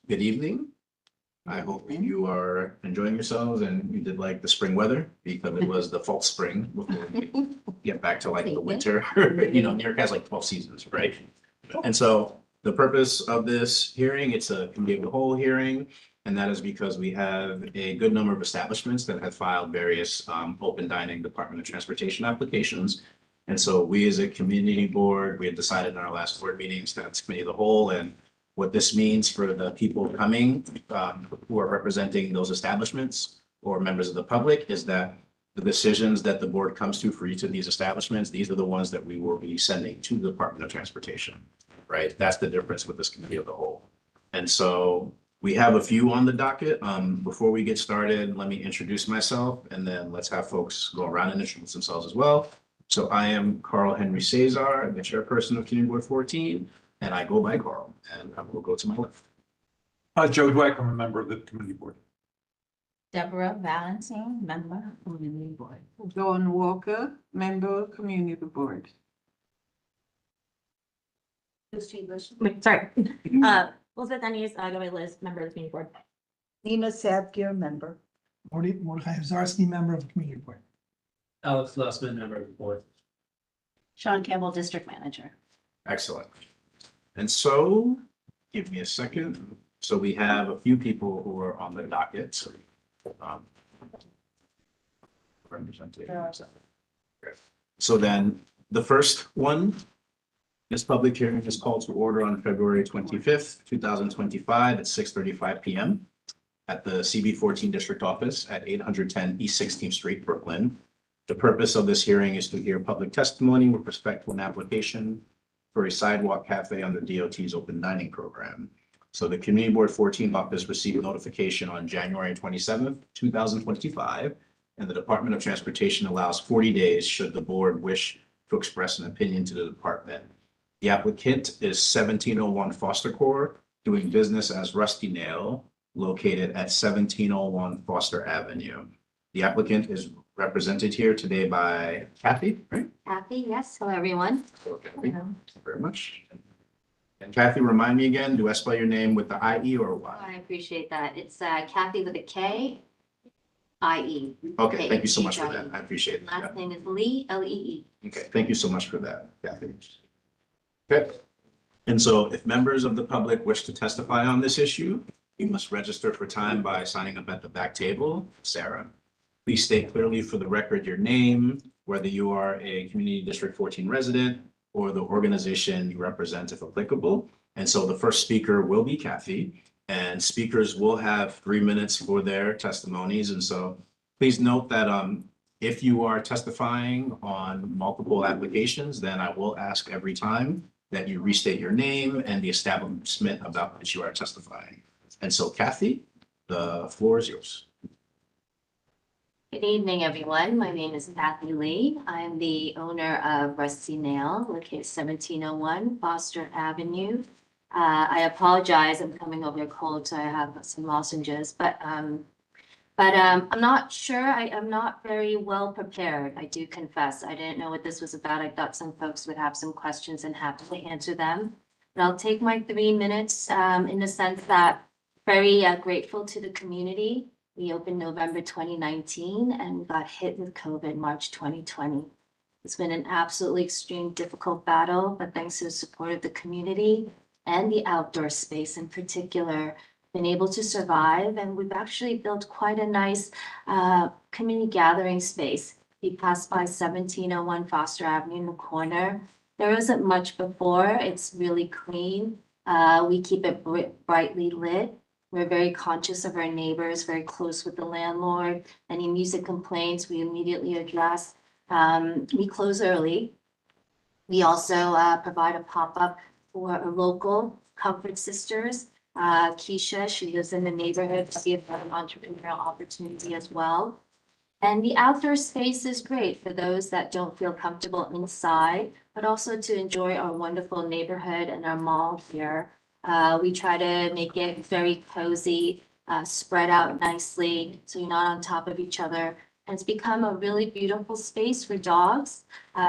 Good evening. I hope you are enjoying yourselves and you did like the spring weather because it was the false spring before we get back to like the winter. You know, New York has like 12 seasons, right? And so the purpose of this hearing, it's a committee of the whole hearing. And that is because we have a good number of establishments that have filed various open dining Department of Transportation applications. And so we as a community board, we had decided in our last board meetings that it's committee of the whole, and what this means for the people coming who are representing those establishments or members of the public is that the decisions that the board comes to for each of these establishments, these are the ones that we will be sending to the Department of Transportation, right? That's the difference with this committee of the whole. And so we have a few on the docket. Before we get started, let me introduce myself and then let's have folks go around and introduce themselves as well. So I am Carl Henry Cesar, the chairperson of Community Board 14, and I go by Carl, and I will go to my left. Joe Dweck, I'm a member of the community board. Deborah Valentine, member of Community Board. Dawn Walker, member, Community Board. Wait, sorry. Elizabeth Denny's, go by Liz, member of the Community Board. Nina Sadgir, member. Mordechai Zarsky, member of the community board. Alex Lussman, member of the board. Sean Campbell, district manager. Excellent. And so, give me a second. So we have a few people who are on the docket. So then the first one, this public hearing is called to order on February 25th, 2025 at 6:35 p.m. at the CB14 district office at 810 East 16th Street, Brooklyn. The purpose of this hearing is to hear public testimony with respect to an application for a sidewalk cafe on the DOT's open dining program. So the Community Board 14 office received notification on January 27th, 2025, and the Department of Transportation allows 40 days should the board wish to express an opinion to the department. The applicant is 1701 Foster Court, doing business as Rusty Nail, located at 1701 Foster Avenue. The applicant is represented here today by Kathy, right? Kathy, yes. Hello, everyone. Okay, thank you very much. And Kathy, remind me again, do I spell your name with the I-E or Y? I appreciate that. It's Kathy with a K, I-E. Okay, thank you so much for that. I appreciate it. Last name is Lee, L-E-E. Okay, thank you so much for that, Kathy. Okay. And so if members of the public wish to testify on this issue, you must register for time by signing up at the back table. Sarah, please state clearly for the record your name, whether you are a Community District 14 resident or the organization you represent if applicable. And so the first speaker will be Kathy, and speakers will have 3 minutes for their testimonies. And so please note that if you are testifying on multiple applications, then I will ask every time that you restate your name and the establishment about which you are testifying. And so Kathy, the floor is yours. Good evening, everyone. My name is Kathy Lee. I'm the owner of Rusty Nail, located 1701 Foster Avenue. I apologize, I'm coming over cold, so I have some lozenges, but I'm not sure. I'm not very well prepared. I do confess. I didn't know what this was about. I thought some folks would have some questions and happily answer them. But I'll take my 3 minutes in the sense that very grateful to the community. We opened November 2019 and got hit with COVID March 2020. It's been an absolutely extreme, difficult battle, but thanks to the support of the community and the outdoor space in particular, been able to survive. And we've actually built quite a nice community gathering space. You pass by 1701 Foster Avenue in the corner. There isn't much before. It's really clean. We keep it brightly lit. We're very conscious of our neighbors, very close with the landlord. Any music complaints, we immediately address. We close early. We also provide a pop-up for a local Comfort Sisters. Keisha, she lives in the neighborhood, to see if there's an entrepreneurial opportunity as well. And the outdoor space is great for those that don't feel comfortable inside, but also to enjoy our wonderful neighborhood and our mall here. We try to make it very cozy, spread out nicely, so you're not on top of each other. And it's become a really beautiful space for dogs.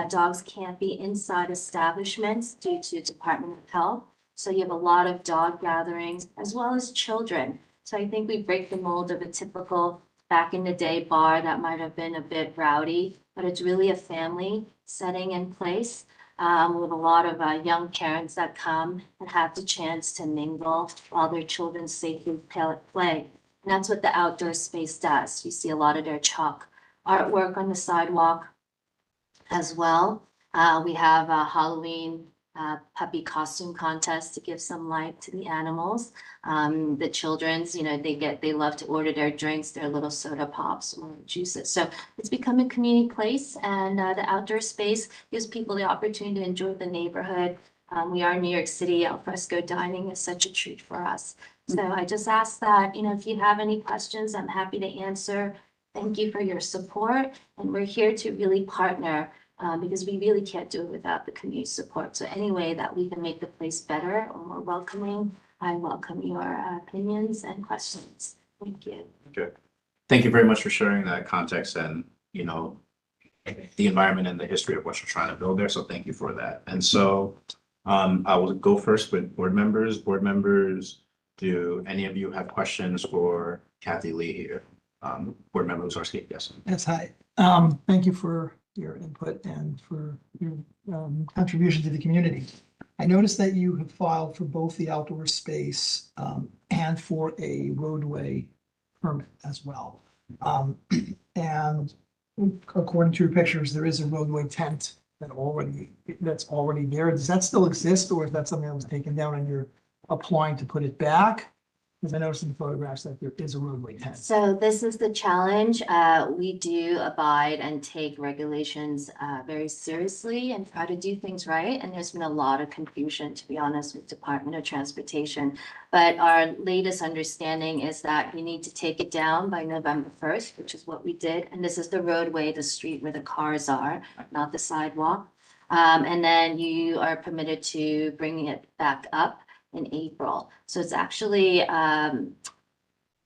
Dogs can't be inside establishments due to Department of Health. So you have a lot of dog gatherings as well as children. So I think we break the mold of a typical back in the day bar that might have been a bit rowdy, but it's really a family setting in place with a lot of young parents that come and have the chance to mingle while their children safely play. And that's what the outdoor space does. You see a lot of their chalk artwork on the sidewalk as well. We have a Halloween puppy costume contest to give some life to the animals. The children's, they love to order their drinks, their little soda pops or juices. So it's become a community place, and the outdoor space gives people the opportunity to enjoy the neighborhood. We are in New York City. Al fresco dining is such a treat for us. So I just ask that, if you have any questions, I'm happy to answer. Thank you for your support, and we're here to really partner because we really can't do it without the community support. So any way that we can make the place better or more welcoming, I welcome your opinions and questions. Thank you. Okay. Thank you very much for sharing that context and, the environment and the history of what you're trying to build there. So thank you for that. And so I will go first with board members. Board members, do any of you have questions for Kathy Lee here? Board member Ozarski, yes. Yes, hi. Thank you for your input and for your contribution to the community. I noticed that you have filed for both the outdoor space and for a roadway permit as well. And according to your pictures, there is a roadway tent that's already there. Does that still exist, or is that something that was taken down and you're applying to put it back? Because I noticed in the photographs that there is a roadway tent. So this is the challenge. We do abide and take regulations very seriously and try to do things right. And there's been a lot of confusion, to be honest, with Department of Transportation. But our latest understanding is that we need to take it down by November 1st, which is what we did. And this is the roadway, the street where the cars are, not the sidewalk. And then you are permitted to bring it back up in April. So it's actually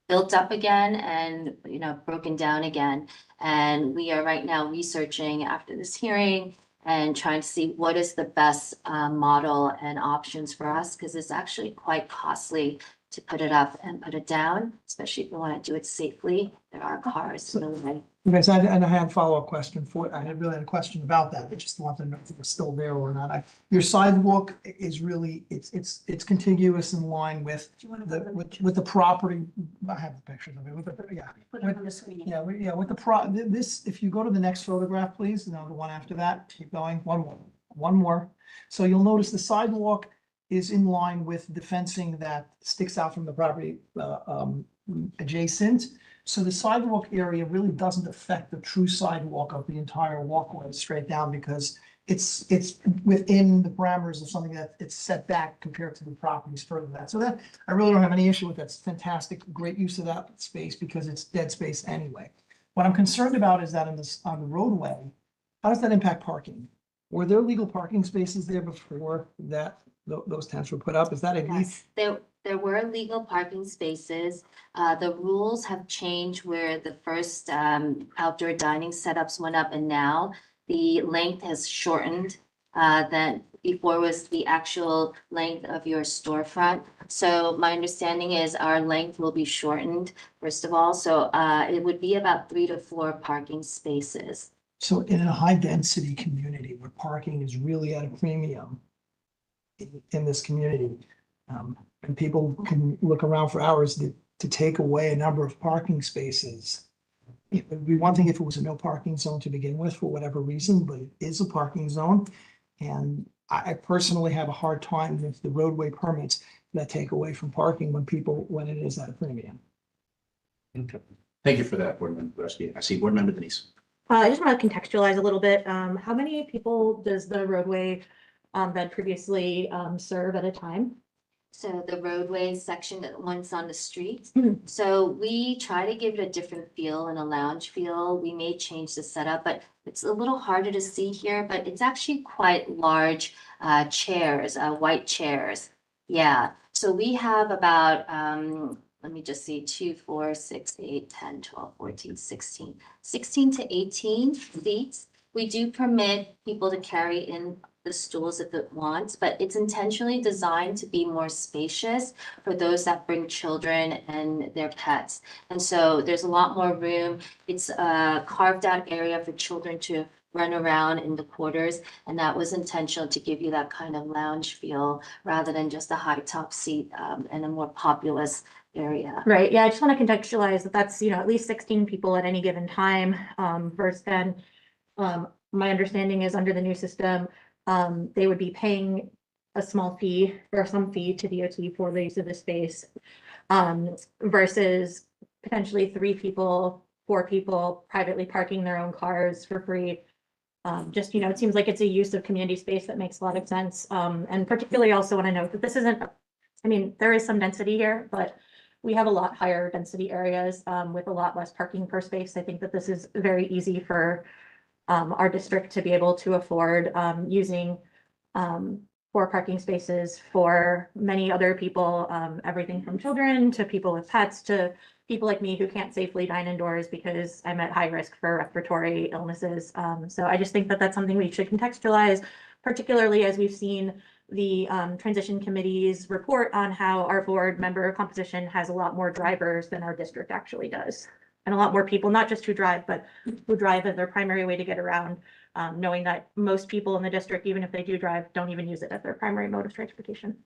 built up again and, broken down again. And we are right now researching after this hearing and trying to see what is the best model and options for us, because it's actually quite costly to put it up and put it down, especially if we want to do it safely. There are cars in the way. Okay, so I had a follow-up question I had really had a question about that. I just wanted to know if it was still there or not. Your sidewalk is really, it's contiguous in line with with the property. I have the pictures of it. Put it on the screen. Yeah, with this, if you go to the next photograph, please, the one after that, keep going, one more. So you'll notice the sidewalk is in line with the fencing that sticks out from the property adjacent. So the sidewalk area really doesn't affect the true sidewalk of the entire walkway straight down, because it's within the parameters of something that it's set back compared to the properties further than that. So that, I really don't have any issue with that. It's fantastic, great use of that space because it's dead space anyway. What I'm concerned about is that on the roadway, how does that impact parking? Were there legal parking spaces there before those tents were put up? Is that at least? Yes, there were legal parking spaces. The rules have changed where the first outdoor dining setups went up, and now the length has shortened than before was the actual length of your storefront. So my understanding is our length will be shortened, first of all. So it would be about 3 to 4 parking spaces. So in a high density community where parking is really at a premium in this community, and people can look around for hours to take away a number of parking spaces. It would be one thing if it was a no parking zone to begin with for whatever reason, but it is a parking zone. And I personally have a hard time with the roadway permits that take away from parking when it is at a premium. Okay. Thank you for that, Board Member Ozarski. I see Board Member Denise. I just want to contextualize a little bit. How many people does the roadway bed previously serve at a time? So the roadway section that one's on the street. Mhm. So we try to give it a different feel and a lounge feel. We may change the setup, but it's a little harder to see here, but it's actually quite large chairs, white chairs. Yeah, so we have about, let me just see, 2, 4, 6, 8, 10, 12, 14, 16 to 18 seats. We do permit people to carry in the stools if it wants, but it's intentionally designed to be more spacious for those that bring children and their pets. And so there's a lot more room. It's a carved out area for children to run around in the quarters. And that was intentional to give you that kind of lounge feel rather than just a high top seat and a more populous area. Right, yeah, I just want to contextualize that that's, at least 16 people at any given time, versus then, my understanding is under the new system, they would be paying a small fee or some fee to DOT for the use of the space, versus potentially 3 people, 4 people privately parking their own cars for free. Just, it seems like it's a use of community space that makes a lot of sense. And particularly also want to note that this isn't, there is some density here, but we have a lot higher density areas, with a lot less parking per space. I think that this is very easy for, our district to be able to afford, using, 4 parking spaces for many other people, everything from children to people with pets to people like me who can't safely dine indoors because I'm at high risk for respiratory illnesses. So I just think that that's something we should contextualize, particularly as we've seen the transition committee's report on how our board member composition has a lot more drivers than our district actually does. And a lot more people, not just who drive, but who drive as their primary way to get around, knowing that most people in the district, even if they do drive, don't even use it as their primary mode of transportation.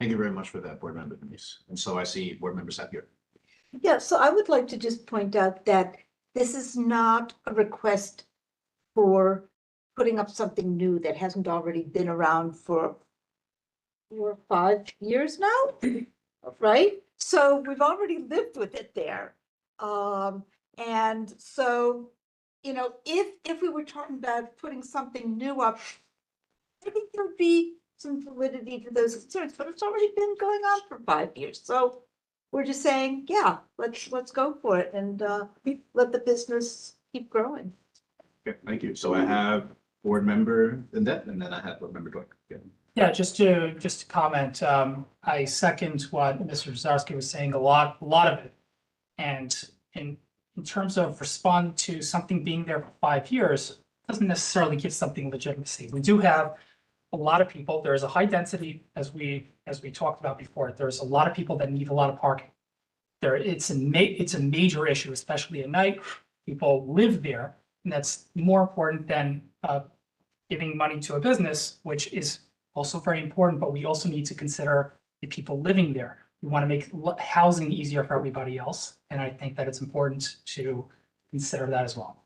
Thank you very much for that, Board Member Denise. And so I see Board Member Sapir. Yeah, so I would like to just point out that this is not a request for putting up something new that hasn't already been around for 4 or 5 years now, right? So we've already lived with it there. And so, if we were talking about putting something new up, I think there would be some validity to those concerns, but it's already been going on for 5 years. So we're just saying, yeah, let's go for it and let the business keep growing. Okay, thank you. So I have Board Member Lindette, and then I have Board Member Dwight. Yeah. Yeah, just to comment, I second what Mr. Zarski was saying, a lot of it. And in terms of responding to something being there for 5 years, doesn't necessarily give something legitimacy. We do have a lot of people, there's a high density, as we talked about before, there's a lot of people that need a lot of parking. It's a major issue, especially at night. People live there, and that's more important than giving money to a business, which is also very important, but we also need to consider the people living there. We want to make housing easier for everybody else, and I think that it's important to consider that as well.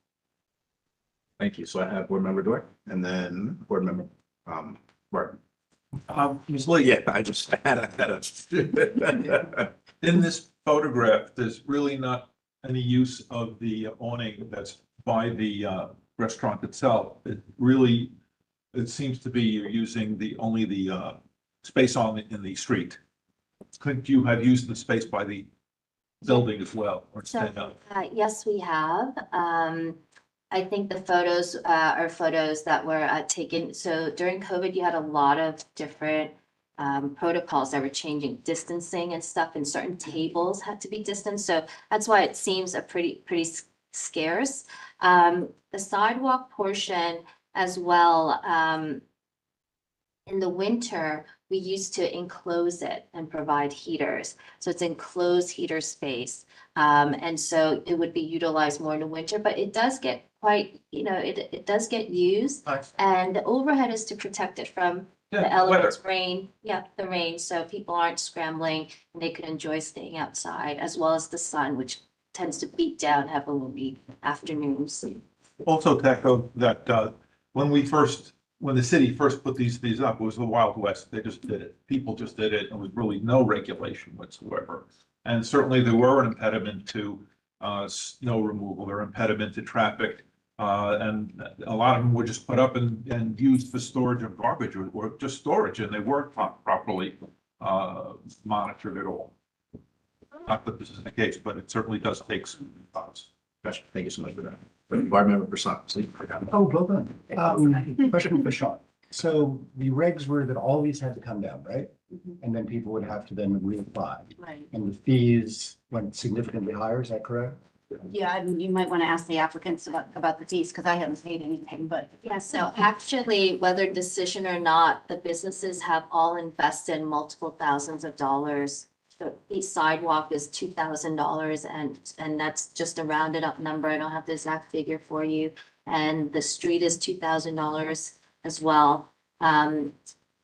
Thank you. So I have Board Member Dwight, and then Board Member Martin. Ms. Lee, Yeah, I just had a. in this photograph, there's really not any use of the awning that's by the restaurant itself. It seems to be you're using only the space in the street. Couldn't you have used the space by the building as well? Or So, yes, we have. I think the photos are photos that were taken. So during COVID, you had a lot of different protocols that were changing, distancing and stuff, and certain tables had to be distanced. So that's why it seems pretty scarce. The sidewalk portion as well, in the winter, we used to enclose it and provide heaters. So it's enclosed heater space. And so it would be utilized more in the winter, but it does get quite, it does get used. Nice. And the overhead is to protect it from the Yeah, elements, rain, the rain, so people aren't scrambling and they could enjoy staying outside, as well as the sun, which tends to beat down heavily afternoons. Also, to echo that, when the city first put these up, it was the Wild West. They just did it. People just did it, and with really no regulation whatsoever. And certainly there were an impediment to snow removal or impediment to traffic. And a lot of them were just put up and used for storage of garbage or just storage, and they weren't properly monitored at all. Not that this is the case, but it certainly does take some thoughts. Gotcha. Thank you so much for that. Board Member Prasad, please. Oh, well done. Question for Sean. So the regs were that all these had to come down, right? And then people would have to then reapply. Right. And the fees went significantly higher, is that correct? Yeah, I mean, you might want to ask the applicants about the fees, because I haven't paid anything, but. Yeah, so actually, whether decision or not, the businesses have all invested multiple thousands of dollars. The each sidewalk is $2,000 and that's just a rounded up number. I don't have the exact figure for you. And the street is $2,000 as well.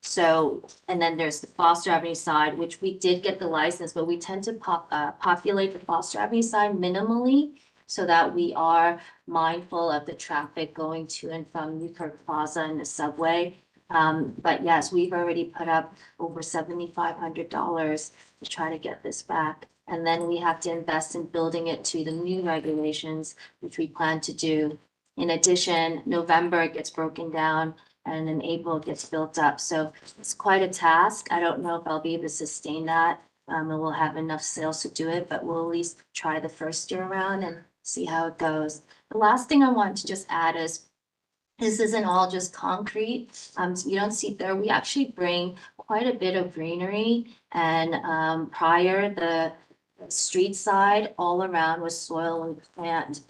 So, and then there's the Foster Avenue side, which we did get the license, but we tend to populate the Foster Avenue side minimally so that we are mindful of the traffic going to and from Newkirk Plaza and the subway. But yes, we've already put up over $7,500 to try to get this back. And then we have to invest in building it to the new regulations, which we plan to do. In addition, November it gets broken down and in April it gets built up. So it's quite a task. I don't know if I'll be able to sustain that. And we'll have enough sales to do it, but we'll at least try the first year around and see how it goes. The last thing I want to just add is this isn't all just concrete. You don't see there, we actually bring quite a bit of greenery and prior the street side all around was soil and plant,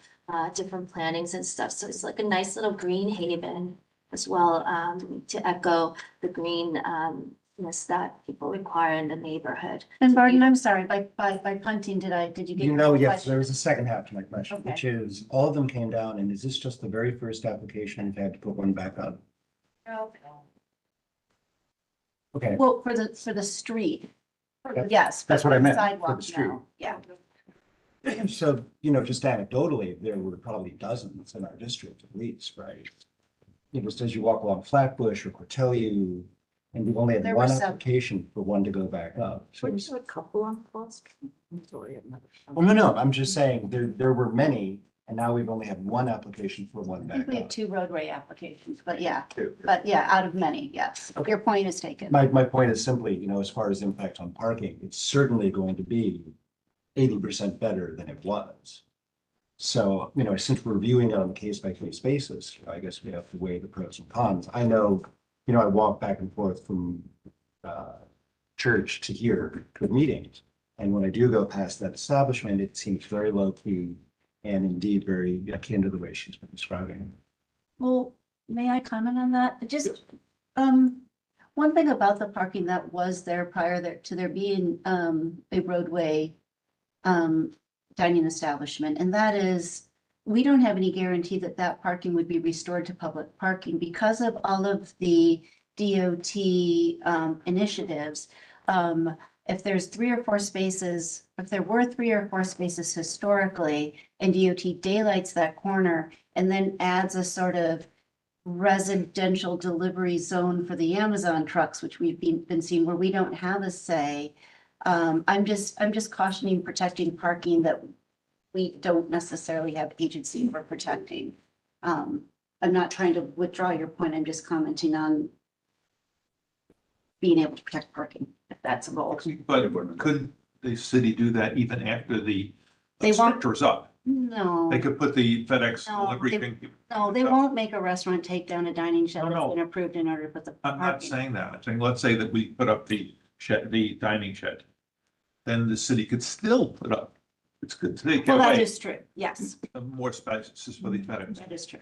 different plantings and stuff. So it's like a nice little green haven as well, to echo the greenness that people require in the neighborhood. And Barton, I'm sorry, by punting, did you get? You know, your yes, question? there was a second half to my question, Okay. which is all of them came down, and is this just the very first application we've had to put one back on? Okay, Well, for the street, Yeah, yes. that's but what I for the meant, for the sidewalk, street. no. Yeah. so, you know, just anecdotally, there were probably dozens in our district at least, right? It was as you walk along Flatbush or Cortelyou, and we've only had There were one some. application for one to go back up. So it was- a couple on Foster. Well, no, I'm just saying, there were many, and now we've only had one application for one I think back we have up. 2 roadway applications, but yeah, out of many, yes. Your point is taken. My point is simply, you know, as far as impact on parking, it's certainly going to be 80% better than it was. So, you know, since we're viewing it on a case by case basis, I guess we have to weigh the pros and cons. I know, you know, I walk back and forth from church to here to meetings. And when I do go past that establishment, it seems very low key and indeed very akin to the way she's been describing. Well, may I comment on that? Just, one thing about the parking that was there prior to there being, a roadway, dining establishment, and that is, we don't have any guarantee that that parking would be restored to public parking because of all of the DOT, initiatives. If there's 3 or 4 spaces, if there were 3 or 4 spaces historically, and DOT daylights that corner and then adds a sort of residential delivery zone for the Amazon trucks, which we've been seeing where we don't have a say. I'm just cautioning protecting parking that we don't necessarily have agency for protecting. I'm not trying to withdraw your point. I'm just commenting on being able to protect parking, if that's a goal. But could the city do that even after the They won't- structure's up? No, They could put the FedEx No, delivery they- thing. no, they won't make a restaurant take down a dining shed No, that's no. been approved in order to put the I'm not parking. saying that. I'm saying, let's say that we put up the shed, the dining shed. Then the city could still put up, it's good to take Well, that away is true. Yes, more spaces for the FedEx. that is true.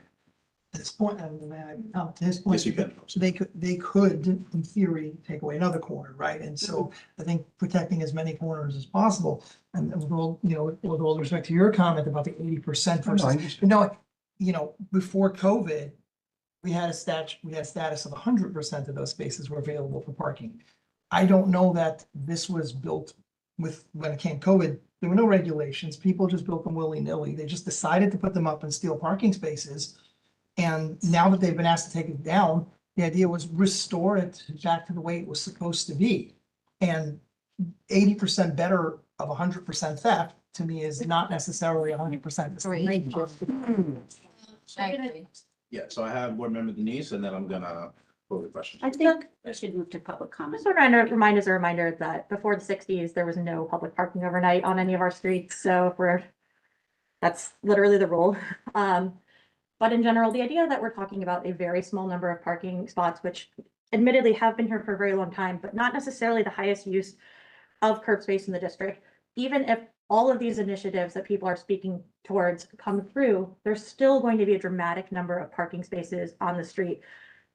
At this point, to his point. Yes, you can. So they could, in theory, take away another corner, right? And so I think protecting as many corners as possible. And with all, you know, with all respect to your comment about the 80% No, I versus, understand. no, you know, before COVID, we had a status of 100% of those spaces were available for parking. I don't know that this was built with, when it came COVID, there were no regulations. People just built them willy-nilly. They just decided to put them up and steal parking spaces. And now that they've been asked to take it down, the idea was restore it back to the way it was supposed to be. And 80% better of 100% theft, to me, is not necessarily 100%. Yeah, so I have board member Denise, and then I'm gonna call the question. I think I should move to public comment. Just a reminder that before the 60s, there was no public parking overnight on any of our streets. So that's literally the rule. But in general, the idea that we're talking about a very small number of parking spots, which admittedly have been here for a very long time, but not necessarily the highest use of curb space in the district, even if all of these initiatives that people are speaking towards come through, there's still going to be a dramatic number of parking spaces on the street.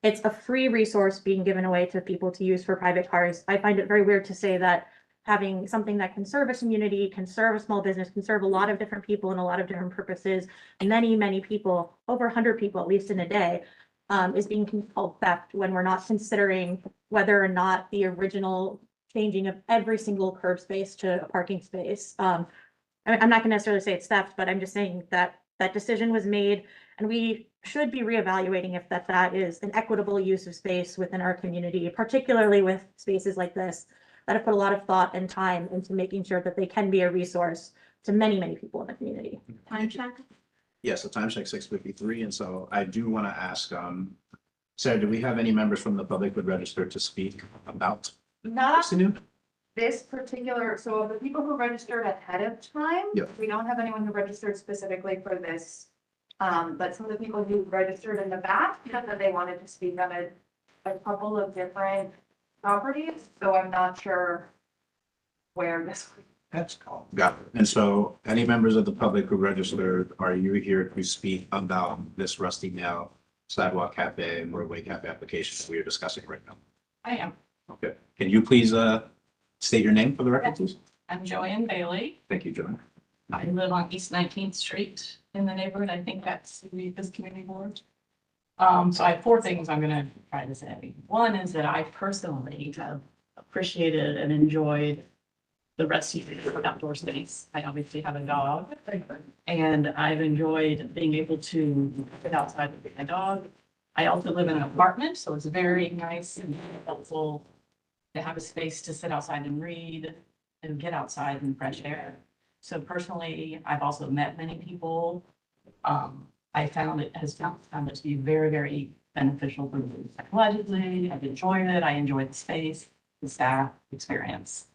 It's a free resource being given away to people to use for private cars. I find it very weird to say that having something that can serve a community, can serve a small business, can serve a lot of different people and a lot of different purposes, many people, over 100 people, at least in a day, is being called theft when we're not considering whether or not the original changing of every single curb space to a parking space. I'm not gonna necessarily say it's theft, but I'm just saying that that decision was made, and we should be reevaluating if that is an equitable use of space within our community, particularly with spaces like this that have put a lot of thought and time into making sure that they can be a resource to many people in the community. Time check? Yes, the time check 6:53, and so I do want to ask, Sarah, do we have any members from the public who would register to speak about Not this new? this particular, so the people who registered ahead of time. Yep. We don't have anyone who registered specifically for this. But some of the people who registered in the back, because they wanted to speak on a couple of different properties, so I'm not sure where this. That's called. Got it. And so any members of the public who registered, are you here to speak about this Rusty Nail Sidewalk Cafe and Roadway Cafe application that we are discussing right now? I am. Okay. Can you please state your name for the record, please? I'm Joanne Bailey. Thank you, Joanne. I live on East 19th Street in the neighborhood. I think that's this community board. So I have four things I'm gonna try to say. One is that I personally have appreciated and enjoyed the rest of the outdoor space. I obviously have a dog, and I've enjoyed being able to get outside with my dog. I also live in an apartment, so it's very nice and helpful to have a space to sit outside and read and get outside in fresh air. So personally, I've also met many people. I found it to be very beneficial for me psychologically. I've enjoyed it. I enjoyed the space, the staff experience.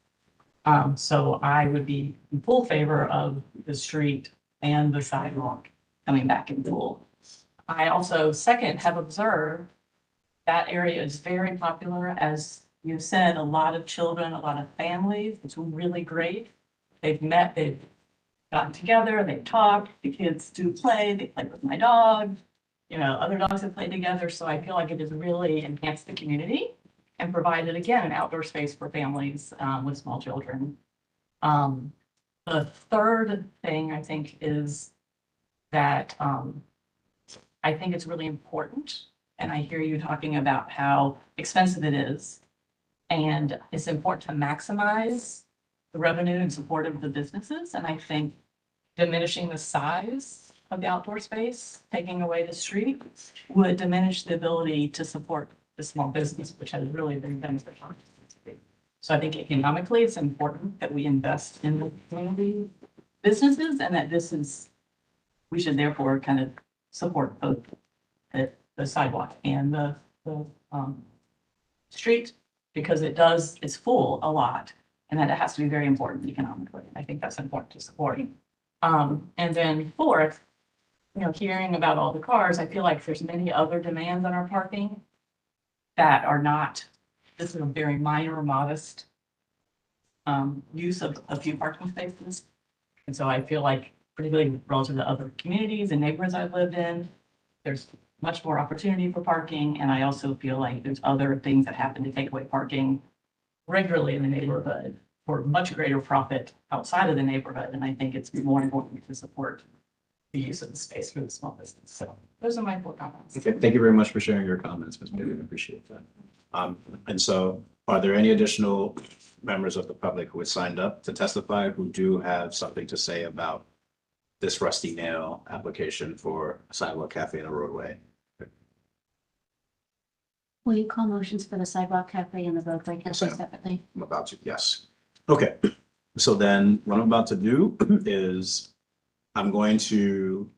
So I would be in full favor of the street and the sidewalk coming back in full. I also, second, have observed that area is very popular. As you said, a lot of children, a lot of families. It's really great. They've met, they've gotten together, they've talked, the kids do play, they play with my dog. You know, other dogs have played together, so I feel like it has really enhanced the community and provided, again, an outdoor space for families with small children. The third thing I think is that I think it's really important, and I hear you talking about how expensive it is, and it's important to maximize the revenue in support of the businesses, and I think diminishing the size of the outdoor space, taking away the street, would diminish the ability to support the small business, which has really been beneficial. So I think economically, it's important that we invest in the community businesses, and that we should therefore kind of support both the sidewalk and the street, because it's full a lot, and that it has to be very important economically. I think that's important to support. And then fourth, hearing about all the cars, I feel like there's many other demands on our parking that are not, this is a very minor, modest use of a few parking spaces. And so I feel like, particularly relative to other communities and neighborhoods I've lived in, there's much more opportunity for parking. And I also feel like there's other things that happen to take away parking regularly in the neighborhood for much greater profit outside of the neighborhood. And I think it's more important to support the use of the space for the small business. So those are my four comments. Okay, thank you very much for sharing your comments, Ms. Bailey. I appreciate that. And so are there any additional members of the public who had signed up to testify who do have something to say about this Rusty Nail application for a sidewalk cafe and a roadway? Will you call motions for the sidewalk cafe and the roadway cafe Yes, I am. separately? I'm about to, yes. Okay, so then what I'm about to do is I'm going to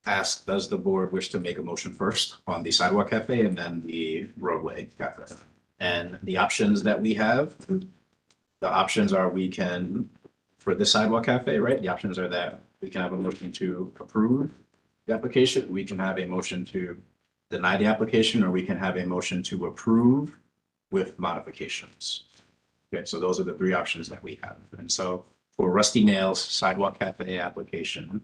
ask, does the board wish to make a motion first on the sidewalk cafe and then the roadway cafe? And the options that we have, the options are we can, for the sidewalk cafe, right? The options are that we can have a motion to approve the application, we can have a motion to deny the application, or we can have a motion to approve with modifications. Okay, so those are the three options that we have. And so for Rusty Nails Sidewalk Cafe application.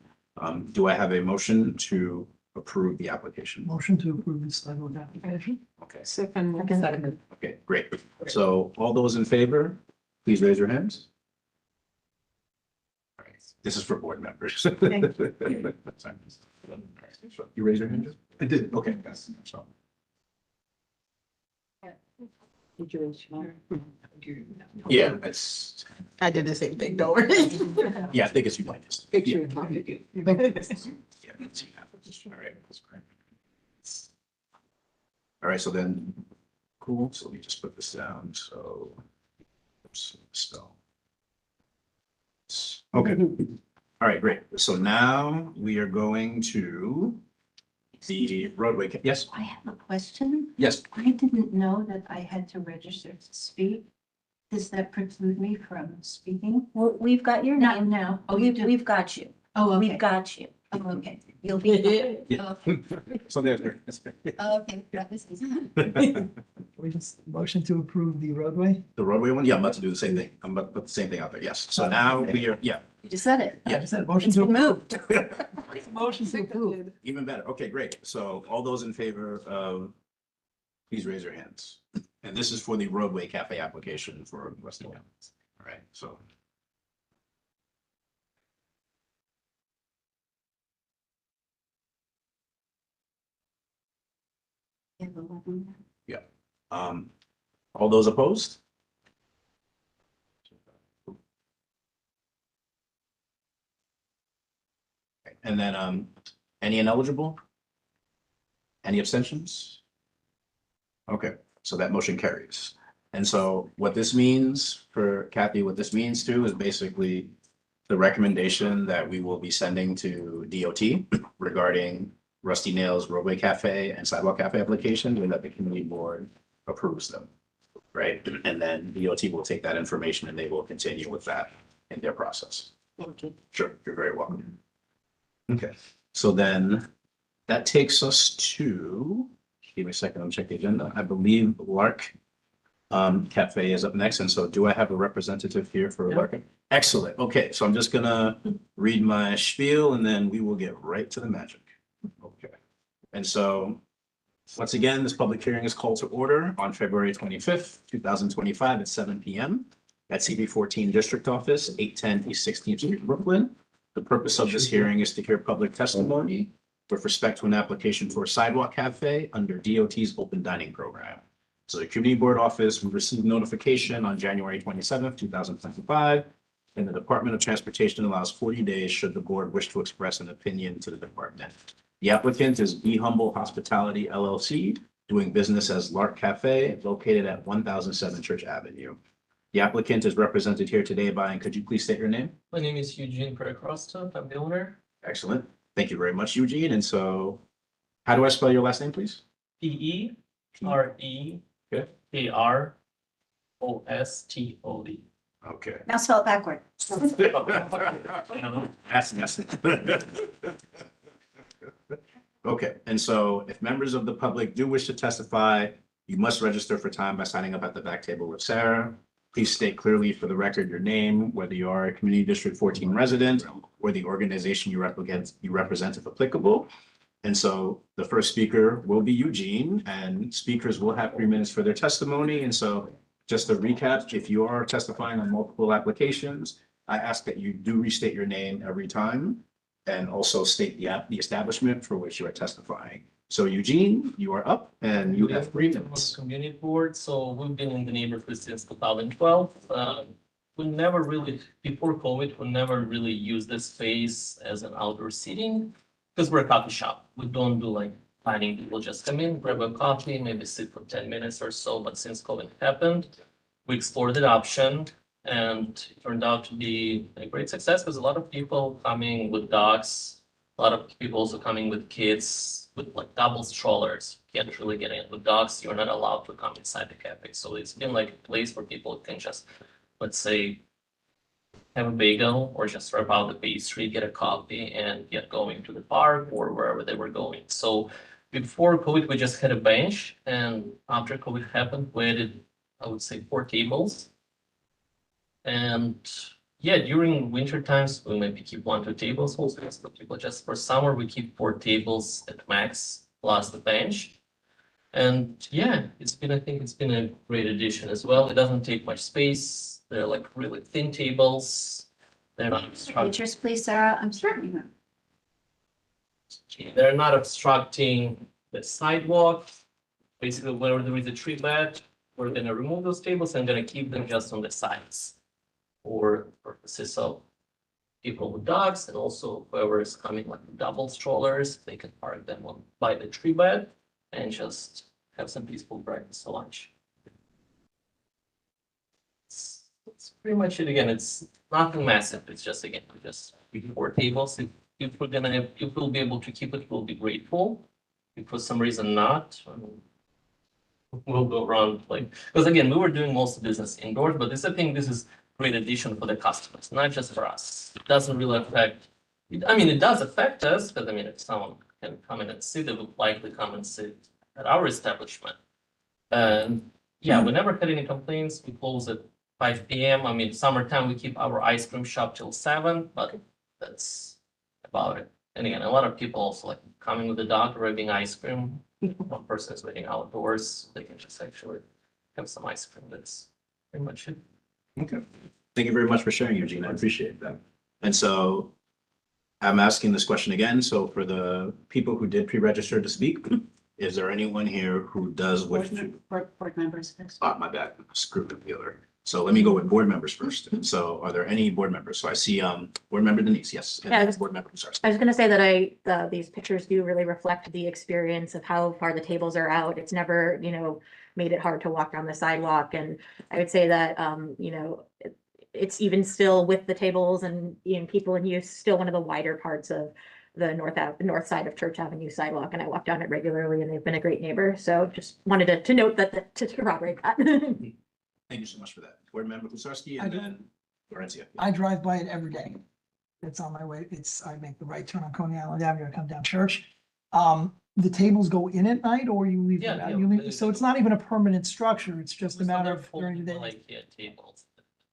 Do I have a motion to approve the application? Motion to approve the sidewalk application. Okay, Second. Second. okay, great. So all those in favor, please raise your hands. All right, this is for board members. You raise your hand? I did. Okay. Yes. So, yeah, it's, I did the same thing, don't worry. yeah, I think it's unanimous. Picture. Yeah, let's see what happens. All right, that's great. All right, so then, cool, so let me just put this down, so. Oops, spell. Okay, all right, great, so now we are going to the roadway, yes, I have a question. yes, I didn't know that I had to register to speak. Does that preclude me from speaking? Well, we've got your Not name. now. Oh, you do? We've got you. Oh, We've okay. got you. Oh, okay. You'll be. yeah, Okay. so there's. Oh, okay. That was easy. We just motion to approve the roadway. The roadway one, yeah, I'm about to do the same thing, I'm about to put the same thing out there, yes, so now we are, yeah, You just said it. Yeah. I said motion It's to been approve. moved. Motion to approve. even better, okay, great, so all those in favor of, please raise your hands. And this is for the roadway cafe application for Weston County. All right, so. All those opposed? And then, any ineligible? Any abstentions? Okay, so that motion carries. And so what this means for Kathy, what this means too is basically the recommendation that we will be sending to DOT regarding Rusty Nails Roadway Cafe and Sidewalk Cafe application, and that the community board approves them. Right, and then DOT will take that information and they will continue with that in their process. Thank you. Sure, you're very welcome. Okay, so then that takes us to, give me a second, I'll check the agenda. I believe Lark Cafe is up next. And so do I have a representative here for Lark? Excellent. Okay, so I'm just gonna read my spiel and then we will get right to the magic. Okay. And so once again, this public hearing is called to order on February 25th, 2025 at 7 p.m. at CB14 District Office, 810 East 16th Street, Brooklyn. The purpose of this hearing is to hear public testimony with respect to an application for a sidewalk cafe under DOT's open dining program. So the community board office received notification on January 27th, 2025, and the Department of Transportation allows 40 days should the board wish to express an opinion to the department. The applicant is Be Humble Hospitality LLC, doing business as Lark Cafe, located at 1007 Church Avenue. The applicant is represented here today by, and could you please state your name? My name is Eugene Perecrosta. I'm the owner. Excellent. Thank you very much, Eugene. And so how do I spell your last name, please? Perearostod. Okay. Now spell it backward. That's messy. Okay, and so if members of the public do wish to testify, you must register for time by signing up at the back table with Sarah. Please state clearly for the record your name, whether you are a Community District 14 resident or the organization you represent if applicable. And so the first speaker will be Eugene, and speakers will have 3 minutes for their testimony. And so just to recap, if you are testifying on multiple applications, I ask that you do restate your name every time and also state the establishment for which you are testifying. So Eugene, you are up and you have 3 minutes. Community board, so we've been in the neighborhood since 2012. We never really, before COVID, we never really used this space as an outdoor seating because we're a coffee shop. We don't do like planning. People just come in, grab a coffee, maybe sit for 10 minutes or so. But since COVID happened, we explored the option and it turned out to be a great success because a lot of people coming with dogs, a lot of people also coming with kids with like double strollers. Can't really get in with dogs. You're not allowed to come inside the cafe. So it's been like a place where people can just, let's say, have a bagel or just rub out the pastry, get a coffee and get going to the park or wherever they were going. So before COVID, we just had a bench, and after COVID happened, we added, I would say, 4 tables. And yeah, during winter times, we maybe keep 1, 2 tables also, for people just for summer, we keep 4 tables at max plus the bench. And yeah, I think it's been a great addition as well. It doesn't take much space. They're like really thin tables. They're not obstructing. Pictures, please, Sarah. I'm sorry. They're not obstructing the sidewalk. Basically, wherever there is a tree bed, we're gonna remove those tables and gonna keep them just on the sides for purposes of people with dogs and also whoever is coming like double strollers, they can park them on by the tree bed and just have some peaceful breakfast or lunch. It's pretty much it. Again, it's nothing massive. It's just, again, just 4 tables. If we'll be able to keep it, we'll be grateful. If for some reason not, we'll go around like, because again, we were doing most of the business indoors, but I think this is great addition for the customers, not just for us. It doesn't really affect, it does affect us, because if someone can come in and sit, they would likely come and sit at our establishment. And yeah, we never had any complaints. We close at 5 p.m. Summertime, we keep our ice cream shop till 7, but that's about it. And again, a lot of people also like coming with the dog, grabbing ice cream. One person is waiting outdoors. They can just actually have some ice cream. That's pretty much it. Okay. Thank you very much for sharing, Eugene. I appreciate that. And so I'm asking this question again. So for the people who did pre-register to speak, is there anyone here who does wish to? Board members first. Oh, my bad. Screwed up the other. So let me go with board members first. So are there any board members? So I see board member Denise, yes. And Yeah, board member Sarski. I was gonna say that these pictures do really reflect the experience of how far the tables are out. It's never, made it hard to walk down the sidewalk. And I would say that, it's even still with the tables and, people in use, still one of the wider parts of the north side of Church Avenue sidewalk. And I walk down it regularly and they've been a great neighbor. So just wanted to note that, to corroborate that. Thank you so much for that. Board member Sarski I and do. then Florencia. I drive by it every day. It's on my way. I make the right turn on Coney Island Avenue. I come down Church. The tables go in at night or you leave them Yeah, out? yeah, You they- leave, so it's not even a permanent structure. It's just a matter of during the day. Like, yeah, tables,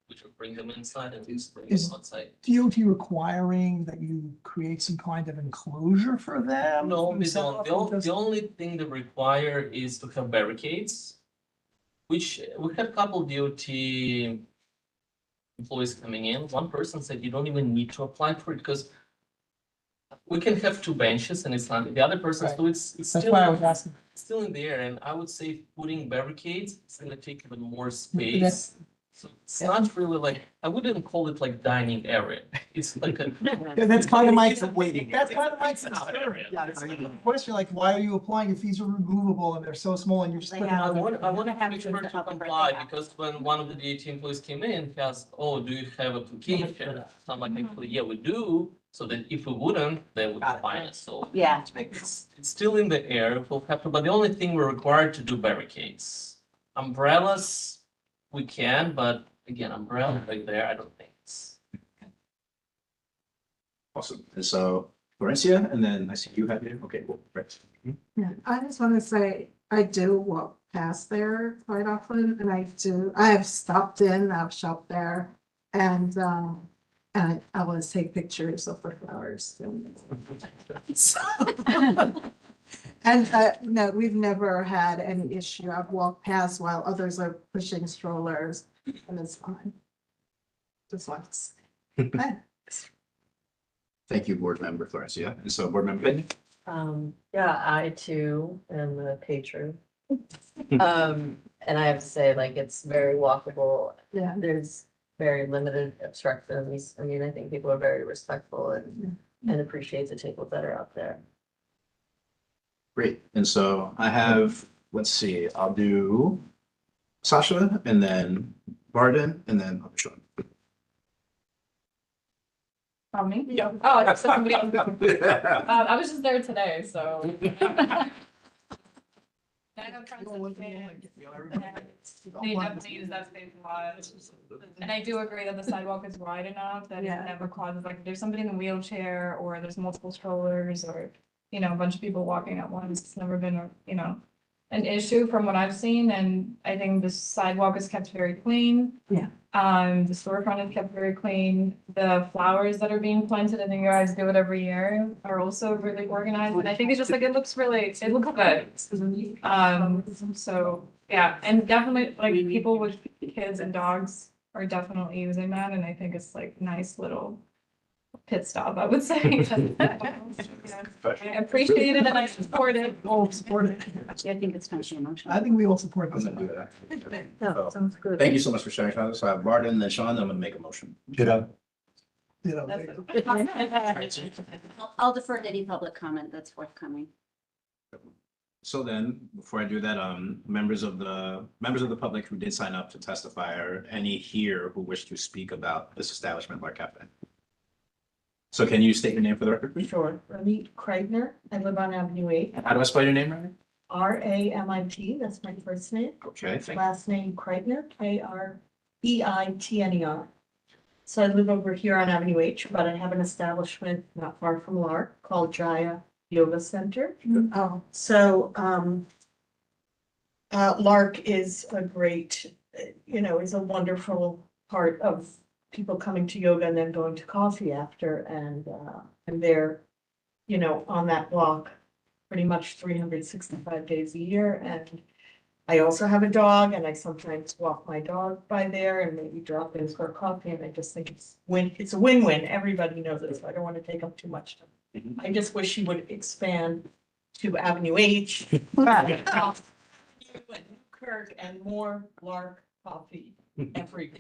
we should bring them inside and just bring Is- them outside. DOT requiring that you create some kind of enclosure for them? No, they themselves, don't. or just- The only thing they require is to have barricades, which we had a couple DOT employees coming in. One person said you don't even need to apply for it because we can have 2 benches and it's not, the other person, so it's That's still, why I was asking. still in there. And I would say putting barricades, it's gonna take even more That's- space. So it's not really like, I wouldn't call it like dining area. It's like a. Yeah, that's kind of my, It's a waiting that's area. kind of my It's not concern. area. Yeah, it's like, question, like, why are you applying if these are removable and they're so small and you're just They putting have- on? I want to have make to sure to have a comply birthday because when one of the DAT employees came in, he asked, oh, do you have application? So I'm like, actually, yeah, we do. So that if we wouldn't, they would Got it. fine us. So Yeah. it's still in the air. We'll have to, but the only thing we're required to do barricades. Umbrellas, we can, but again, umbrella right there, I don't think it's. Awesome. And so Florencia, and then I see you have it. Okay, cool. Right. Yeah, I just want to say, I do walk past there quite often, and I have stopped in, I've shopped there, and I always take pictures of the flowers. So- And, no, we've never had any issue. I've walked past while others are pushing strollers, and it's fine. Just once. Thank you, board member Florencia. And so board member Benny. Yeah, I too am a patron. And I have to say, like, it's very walkable. Yeah. There's very limited obstructions. I think people are very respectful and appreciate the tables that are out there. Great. And so I have, let's see, I'll do Sasha and then Varden and then Sean. Oh, me? Yeah. Oh, I thought somebody else. I was just there today, so. I have friends that they definitely use that space a lot. And I do agree that the sidewalk is wide enough that it Yeah. never causes, like, if there's somebody in a wheelchair or there's multiple strollers or, a bunch of people walking at once, it's never been, an issue from what I've seen, and I think the sidewalk is kept very clean. Yeah. The storefront is kept very clean. The flowers that are being planted, and you guys do it every year, are also really organized, and I think it's just like, it looks good. So, yeah, and definitely, like, people with kids and dogs are definitely using that, and I think it's like nice little pit stop, I would say. I appreciate it and I support it. All support it. Yeah, I think it's time for a motion. I think we all support I'm this. gonna do that. No, sounds good. Thank you so much for sharing, Sean. So I have Martin and then Sean, I'm gonna make a motion. You know, I'll defer to any public comment that's forthcoming. So then, before I do that, members of the public who did sign up to testify, or any here who wish to speak about this establishment, Lark Cafe? So can you state your name for the record, please? Sure. Ramit Kreidner. I live on Avenue 8. How do I spell your name, right? Ramit, that's my first name. Okay, thank you. Last name Kreidner, Kreitner. So I live over here on Avenue H, but I have an establishment not far from Lark called Jaya Yoga Center. Oh, So Lark is a great, is a wonderful part of people coming to yoga and then going to coffee after, and they're, on that block pretty much 365 days a year. And I also have a dog, and I sometimes walk my dog by there and maybe drop in for coffee, and I just think it's a win-win. Everybody knows it, so I don't want to take up too much time. I just wish you would expand to Avenue H, Kirk, and more Lark coffee every.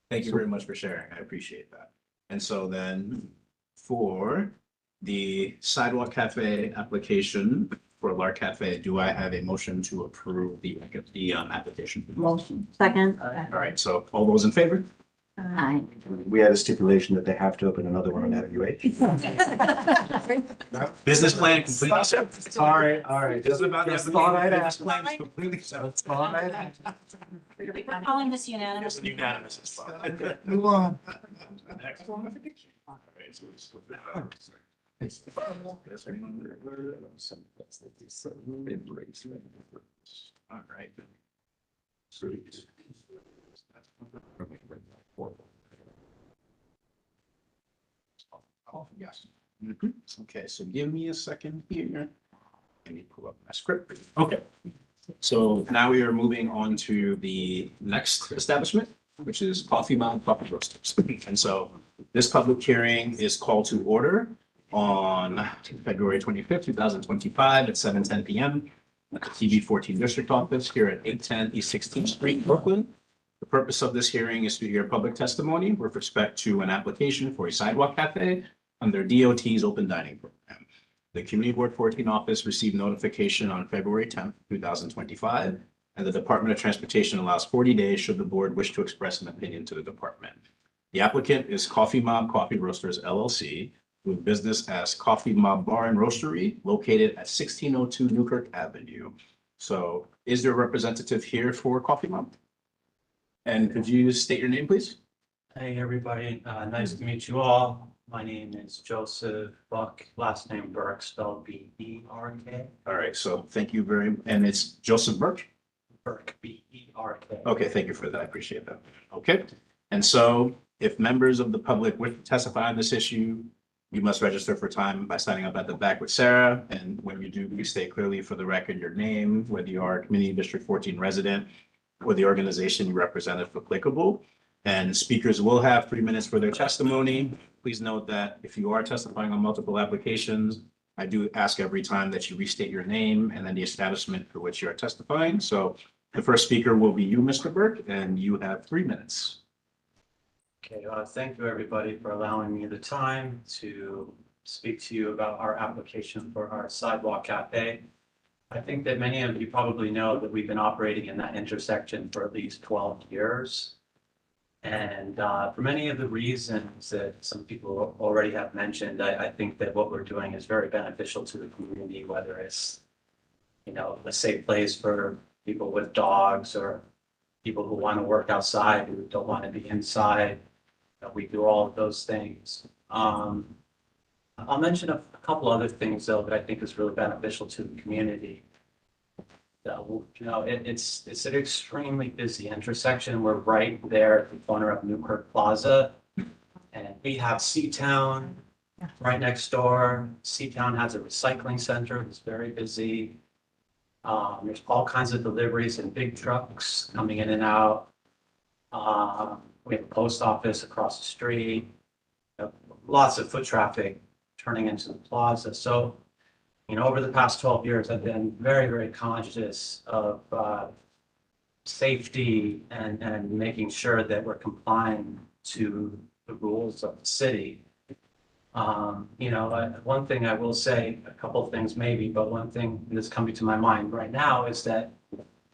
Thank you very much for sharing. I appreciate that. And so then for the Sidewalk Cafe application for Lark Cafe, do I have a motion to approve the application? Motion. Second. All right, so all those in favor? Aye. We had a stipulation that they have to open another one on Avenue H. Business plan completely separate. All right. This is about the Just thought I'd business ask. plan is completely separate. We're calling this unanimous. It's unanimous as well. move on. Next. All right, so it's- All right. Yes. Mhm. Okay, so give me a second here. Let me pull up my script. Okay. So now we are moving on to the next establishment, which is Coffee Mountain Coffee Roasters. And so this public hearing is called to order on February 25th, 2025 at 7:10 PM at the CB14 District Office here at 810 East 16th Street, Brooklyn. The purpose of this hearing is to hear public testimony with respect to an application for a sidewalk cafe under DOT's open dining program. The Community Board 14 office received notification on February 10th, 2025, and the Department of Transportation allows 40 days should the board wish to express an opinion to the department. The applicant is Coffee Mob Coffee Roasters LLC, with business as Coffee Mob Bar and Roastery located at 1602 Newkirk Avenue. So is there a representative here for Coffee Mob? And could you state your name, please? Hey, everybody. Nice to meet you all. My name is Joseph Buck, last name Burke, spelled B-E-R-K. All right, so thank you and it's Joseph Birch? Burke, B-E-R-K. Okay, thank you for that. I appreciate that. Okay. And so if members of the public wish to testify on this issue, you must register for time by signing up at the back with Sarah. And when you do, please state clearly for the record your name, whether you are a Community District 14 resident or the organization you represent if applicable. And speakers will have 3 minutes for their testimony. Please note that if you are testifying on multiple applications, I do ask every time that you restate your name and then the establishment for which you are testifying. So the first speaker will be you, Mr. Burke, and you have 3 minutes. Okay, thank you, everybody, for allowing me the time to speak to you about our application for our sidewalk cafe. I think that many of you probably know that we've been operating in that intersection for at least 12 years. And for many of the reasons that some people already have mentioned, I think that what we're doing is very beneficial to the community, whether it's, a safe place for people with dogs or people who want to work outside, who don't want to be inside. We do all of those things. I'll mention a couple other things though that I think is really beneficial to the community. It's an extremely busy intersection. We're right there at the corner of Newkirk Plaza. And we have Seatown right next door. Seatown has a recycling center. It's very busy. There's all kinds of deliveries and big trucks coming in and out. We have a post office across the street. Lots of foot traffic turning into the plaza. So, over the past 12 years, I've been very, very conscious of safety and making sure that we're complying to the rules of the city. One thing I will say, a couple of things maybe, but one thing that's coming to my mind right now is that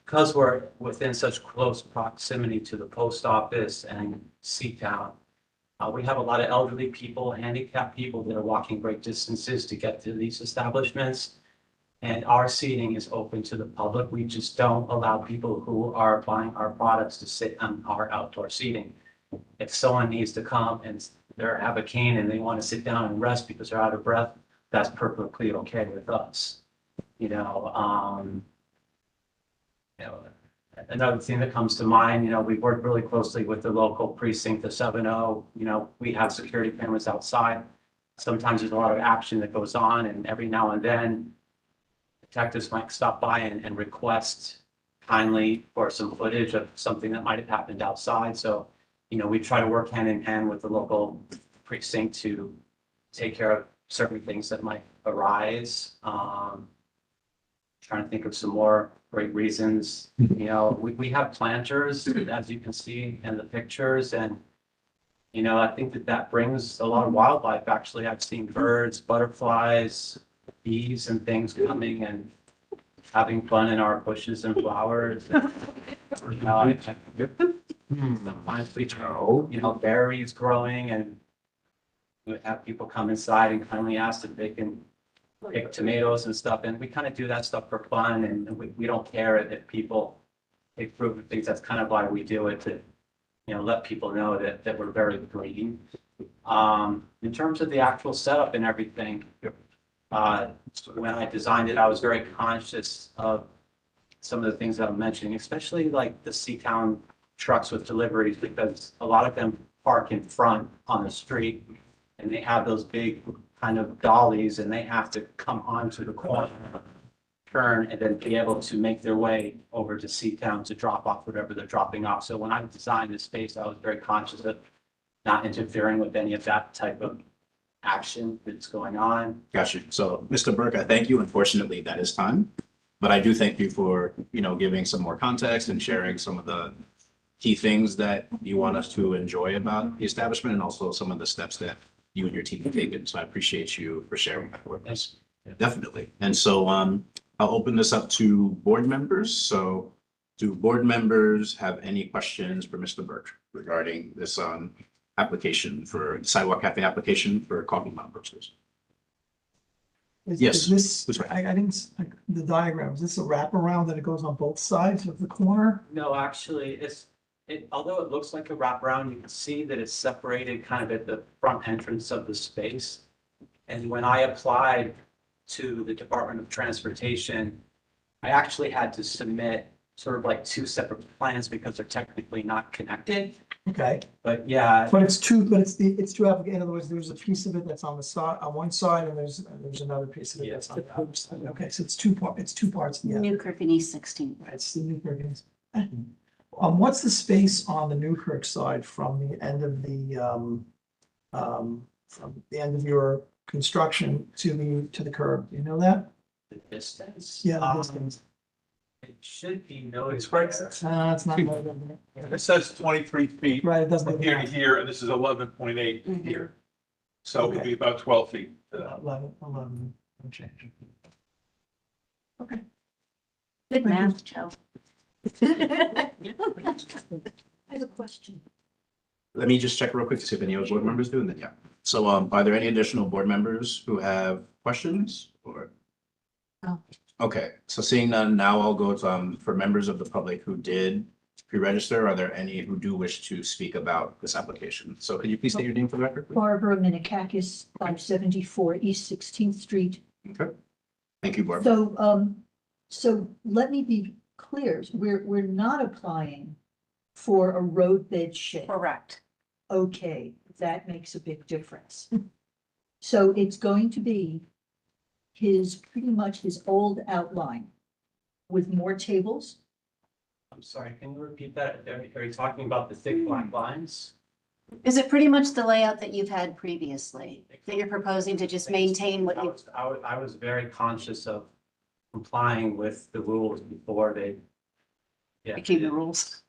because we're within such close proximity to the post office and Seatown, we have a lot of elderly people, handicapped people that are walking great distances to get to these establishments. And our seating is open to the public. We just don't allow people who are buying our products to sit on our outdoor seating. If someone needs to come and they have a cane and they want to sit down and rest because they're out of breath, that's perfectly okay with us. Another thing that comes to mind, we work really closely with the local precinct, the 7-0. We have security cameras outside. Sometimes there's a lot of action that goes on, and every now and then detectives might stop by and request kindly for some footage of something that might have happened outside. So, we try to work hand in hand with the local precinct to take care of certain things that might arise. Trying to think of some more great reasons. We have planters, as you can see in the pictures, and I think that brings a lot of wildlife. Actually, I've seen birds, butterflies, bees, and things coming and having fun in our bushes and flowers. Sometimes we throw, berries growing, and we have people come inside and kindly ask if they can pick tomatoes and stuff, and we kind of do that stuff for fun, and we don't care if people take fruit and things. That's kind of why we do it, to let people know that we're very green. In terms of the actual setup and everything, when I designed it, I was very conscious of some of the things that I'm mentioning, especially like the Seatown trucks with deliveries, because a lot of them park in front on the street and they have those big kind of dollies, and they have to come onto the corner, turn, and then be able to make their way over to Seatown to drop off whatever they're dropping off. So when I designed this space, I was very conscious of not interfering with any of that type of action that's going on. Gotcha. So, Mr. Burke, I thank you. Unfortunately, that is time. But I do thank you for, giving some more context and sharing some of the key things that you want us to enjoy about the establishment, and also some of the steps that you and your team have taken. So I appreciate you for sharing that with us. Definitely. And so I'll open this up to board members. So do board members have any questions for Mr. Burke regarding this application for sidewalk cafe application for coffee mug roasters? Yes. Is this, Who's I didn't, the diagram, is this a wraparound that it goes on both sides of the corner? No, actually, although it looks like a wraparound, you can see that it's separated kind of at the front entrance of the space. And when I applied to the Department of Transportation, I actually had to submit sort of like two separate plans because they're technically not connected. Okay, But yeah, but it's two applicants. In other words, there's a piece of it that's on the side, on one side, and there's another piece of it that's on the other side. Okay, so it's two parts. Yeah, Newkirk and East 16. it's the Newkirk. What's the space on the Newkirk side from the end of your construction to the curb? Do you know that? the distance. Yeah, the distance. It should be noted. It's right. It's not. It says 23 feet Right, it doesn't. from here to here, and this is 11.8 here. So it would be about 12 feet. 11, change. Okay. Good math, Joe. I have a question. Let me just check real quick to see if any other board members do, and then, yeah. So are there any additional board members who have questions or? No. Okay, so seeing none, now I'll go to, for members of the public who did pre-register. Are there any who do wish to speak about this application? So could you please state your name for the record, please? Barbara Minikakis, 574 East 16th Street. Okay. Thank you, Barbara. So let me be clear, we're not applying for a roadbed shed. Correct. Okay, that makes a big difference. So it's going to be pretty much his old outline with more tables. I'm sorry, can you repeat that? Are you talking about the thick black lines? Is it pretty much the layout that you've had previously, that you're proposing to just maintain what you? I was very conscious of complying with the rules before they. Yeah. Became the rules.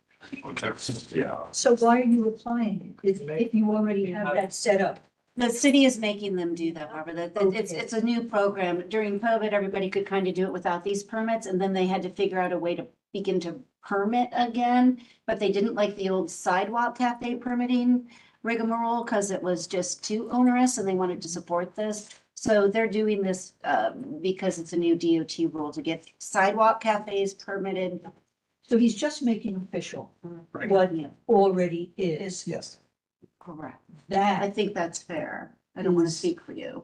Yeah. So why are you applying if you already have that set up? The city is making them do that, Barbara. It's a new program. During COVID, everybody could kind of do it without these permits, and then they had to figure out a way to begin to permit again. But they didn't like the old sidewalk cafe permitting rigmarole because it was just too onerous, and they wanted to support this. So they're doing this because it's a new DOT rule to get sidewalk cafes permitted. So he's just making official Right. what already is. Yes. Correct. I That, think that's fair. I don't want to Is- speak for you.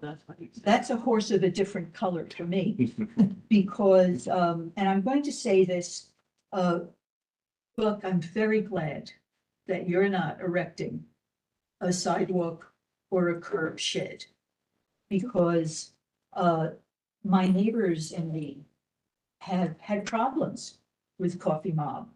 that's a horse of a different color to me. Because, and I'm going to say this, look, I'm very glad that you're not erecting a sidewalk or a curb shed. Because, my neighbors and me have had problems with Coffee Mob.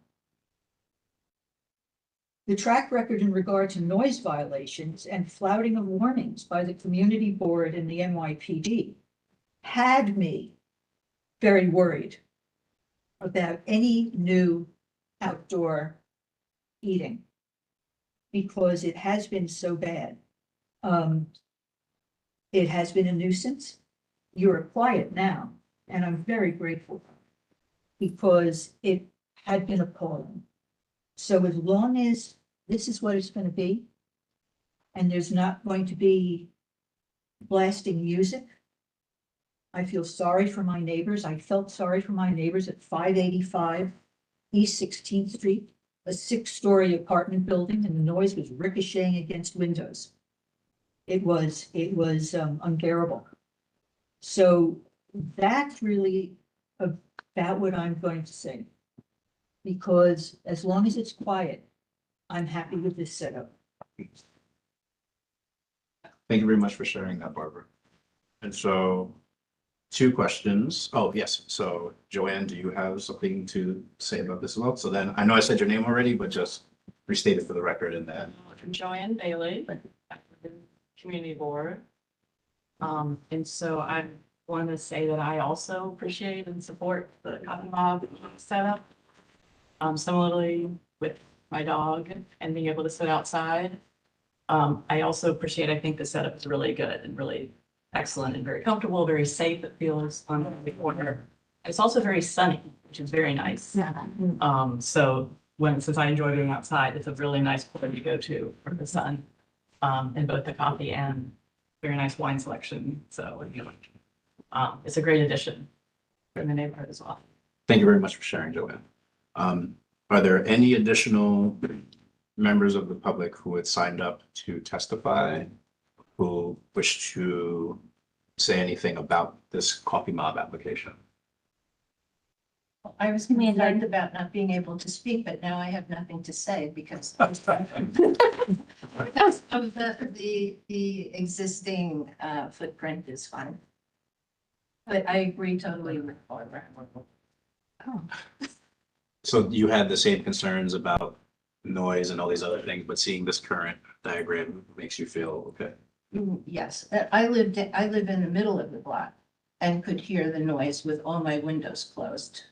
The track record in regard to noise violations and flouting of warnings by the community board and the NYPD had me very worried about any new outdoor eating because it has been so bad. It has been a nuisance. You're quiet now, and I'm very grateful because it had been appalling. So as long as this is what it's gonna be, and there's not going to be blasting music, I feel sorry for my neighbors. I felt sorry for my neighbors at 585 East 16th Street, a 6-story apartment building, and the noise was ricocheting against windows. It was unbearable. So that's really about what I'm going to say. Because as long as it's quiet, I'm happy with this setup. Thank you very much for sharing that, Barbara. And so, 2 questions. Oh, yes. So Joanne, do you have something to say about this as well? So then, I know I said your name already, but just restate it for the record and then. Joanne Bailey, Community Board. And so I want to say that I also appreciate and support the Coffee Mob setup. Similarly with my dog and being able to sit outside. I also appreciate, I think the setup is really good and really excellent and very comfortable, very safe. It feels on the corner. It's also very sunny, which is very nice. So since I enjoy being outside, it's a really nice place to go to for the sun. And both the coffee and very nice wine selection. So it's a great addition in the neighborhood as well. Thank you very much for sharing, Joanne. Are there any additional members of the public who had signed up to testify, who wish to say anything about this Coffee Mob application? I was concerned about not being able to speak, but now I have nothing to say because of the existing footprint is fine. But I agree totally with Barbara. Oh. So you had the same concerns about noise and all these other things, but seeing this current diagram makes you feel okay? Yes, I live in the middle of the block and could hear the noise with all my windows closed.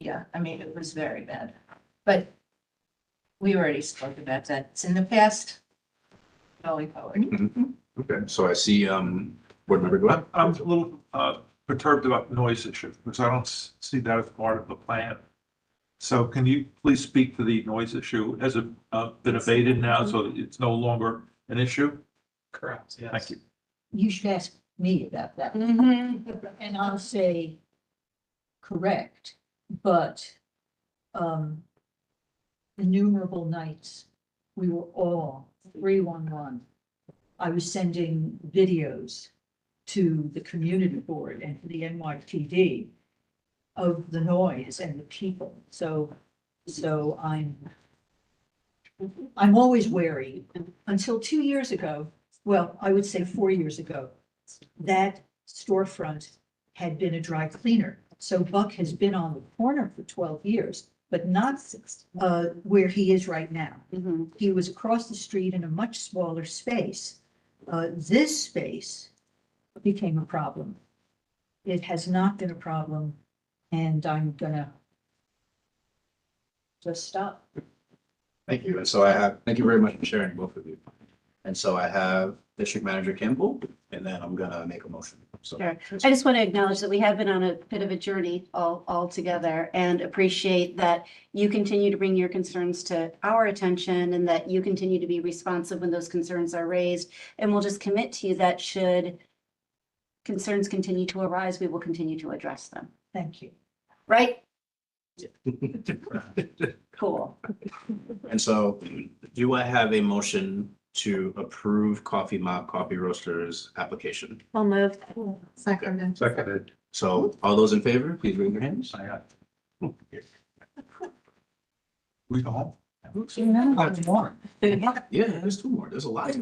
Yeah, I mean, it was very bad, but we already spoke about that. It's in the past. Going forward. Okay, so I see, board member, go ahead. I'm a little perturbed about the noise issue because I don't see that as part of the plan. So can you please speak to the noise issue? Has it been abated now, so that it's no longer an issue? Correct, yes. Thank you. You should ask me about that. And I'll say, correct, but innumerable nights, we were all 311. I was sending videos to the community board and to the NYPD of the noise and the people. So I'm always wary. Until 2 years ago, well, I would say 4 years ago, that storefront had been a dry cleaner. So Buck has been on the corner for 12 years, but not where he is right now. He was across the street in a much smaller space. This space became a problem. It has not been a problem, and I'm gonna just stop. Thank you. And so thank you very much for sharing, both of you. And so I have District Manager Campbell, and then I'm gonna make a motion. So Sure. I just want to acknowledge that we have been on a bit of a journey all together and appreciate that you continue to bring your concerns to our attention and that you continue to be responsive when those concerns are raised. And we'll just commit to you that should concerns continue to arise, we will continue to address them. Thank you. Right? Cool. And so do I have a motion to approve Coffee Mop Coffee Roasters application? Well moved. Seconded. Seconded. So all those in favor, please raise your hands. We go home. Yeah, there's two more. There's a lot.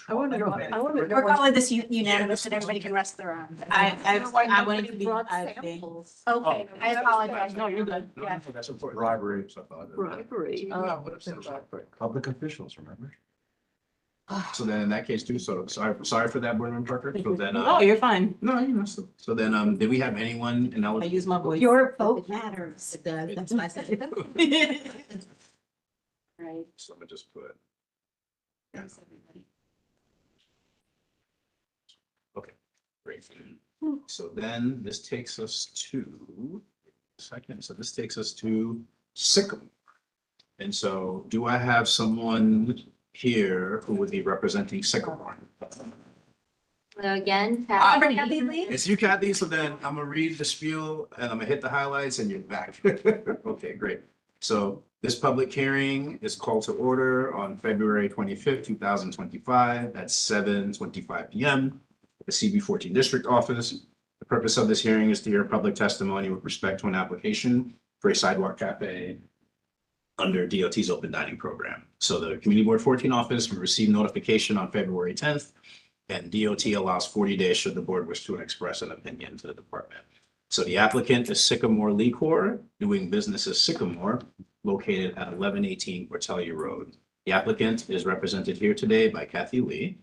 We're calling this unanimous and everybody can rest their arms. I wanted to be. Okay, I apologize. No, you're good. Yeah. That's important. Bribery. Bribery. Public officials, remember? So then in that case too, so sorry for that, Board Member Parker. So then, Oh, you're fine. no, you know, so then, did we have anyone in I eligible? use my voice. Your vote matters. It does, that's what I said. Right. So I'm gonna just put, Thanks, everybody. great. So then this takes us to, so this takes us to Sycamore. And so do I have someone here who would be representing Sycamore? Hello again, Kathy Kathy. Lee? It's you, Kathy, so then I'm gonna read the spiel and I'm gonna hit the highlights and you're back. Okay, great. So this public hearing is called to order on February 25th, 2025 at 7:25 PM. at The CB14 District Office. The purpose of this hearing is to hear public testimony with respect to an application for a sidewalk cafe under DOT's open dining program. So the Community Board 14 office received notification on February 10th, and DOT allows 40 days should the board wish to express an opinion to the department. So the applicant is Sycamore Liquor, doing business as Sycamore, located at 1118 Cortellia Road. The applicant is represented here today by Kathy Lee.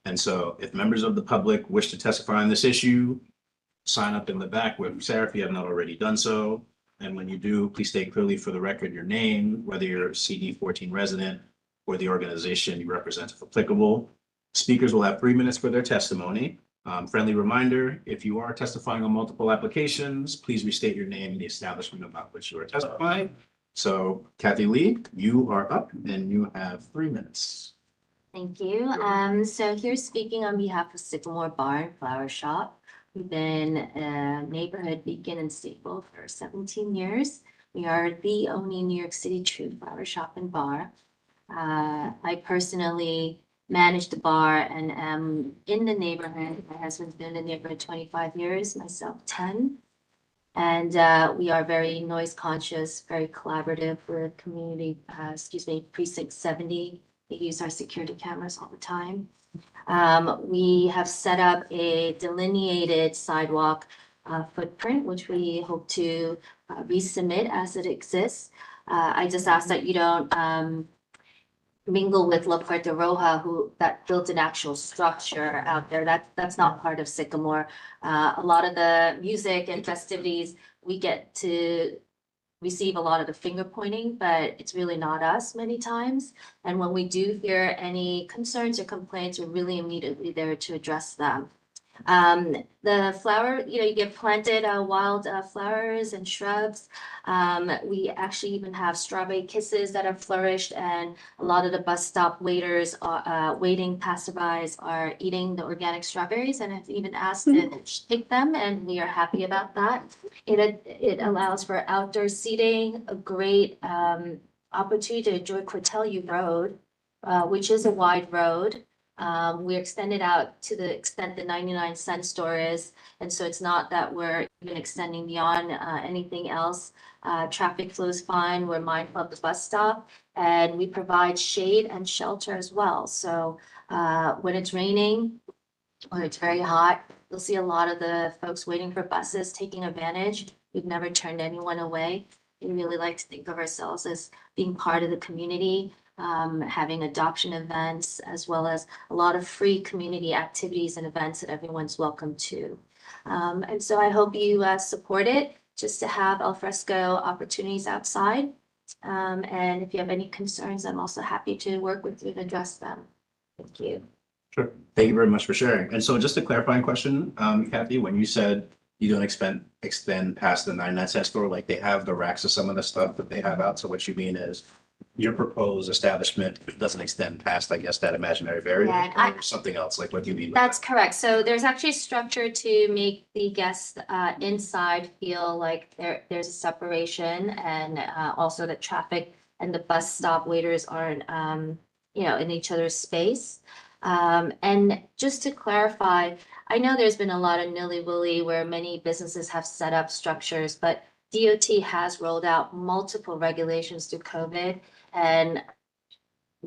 And so if members of the public wish to testify on this issue, sign up in the back with Sarah if you have not already done so. And when you do, please state clearly for the record your name, whether you're a CD14 resident or the organization you represent if applicable. Speakers will have 3 minutes for their testimony. Friendly reminder, if you are testifying on multiple applications, please restate your name and the establishment about which you are testifying. So Kathy Lee, you are up and you have 3 minutes. Thank you. So here speaking on behalf of Sycamore Bar and Flower Shop. We've been a neighborhood beacon and staple for 17 years. We are the only New York City true flower shop and bar. I personally manage the bar and am in the neighborhood. My husband's been in the neighborhood 25 years, myself 10. And we are very noise conscious, very collaborative. We're a community, precinct 70. They use our security cameras all the time. We have set up a delineated sidewalk footprint, which we hope to resubmit as it exists. I just ask that you don't mingle with La Puerta Roja, that built an actual structure out there. That's not part of Sycamore. A lot of the music and festivities, we get to receive a lot of the finger pointing, but it's really not us many times. And when we do hear any concerns or complaints, we're really immediately there to address them. The flower, you get planted wild flowers and shrubs. We actually even have strawberry kisses that have flourished, and a lot of the bus stop waiters, waiting passerbys are eating the organic strawberries and have even asked to pick them, and we are happy about that. It allows for outdoor seating, a great opportunity to enjoy Cortelli Road, which is a wide road. We extended out to the extent the 99-cent store is, and so it's not that we're even extending beyond anything else. Traffic flows fine. We're mindful of the bus stop, and we provide shade and shelter as well. So when it's raining or it's very hot, you'll see a lot of the folks waiting for buses taking advantage. We've never turned anyone away. We really like to think of ourselves as being part of the community, having adoption events, as well as a lot of free community activities and events that everyone's welcome to. And so I hope you support it, just to have alfresco opportunities outside. And if you have any concerns, I'm also happy to work with you and address them. Thank you. Sure. Thank you very much for sharing. And so just a clarifying question, Kathy, when you said you don't extend past the 99-cent store, like they have the racks of some of the stuff that they have out. So what you mean is your proposed establishment doesn't extend past, I guess, that imaginary barrier, Yeah, or something else, like what do you mean? That's correct. So there's actually a structure to make the guests inside feel like there's a separation, and also the traffic and the bus stop waiters aren't, in each other's space. And just to clarify, I know there's been a lot of nilly-willy where many businesses have set up structures, but DOT has rolled out multiple regulations through COVID, and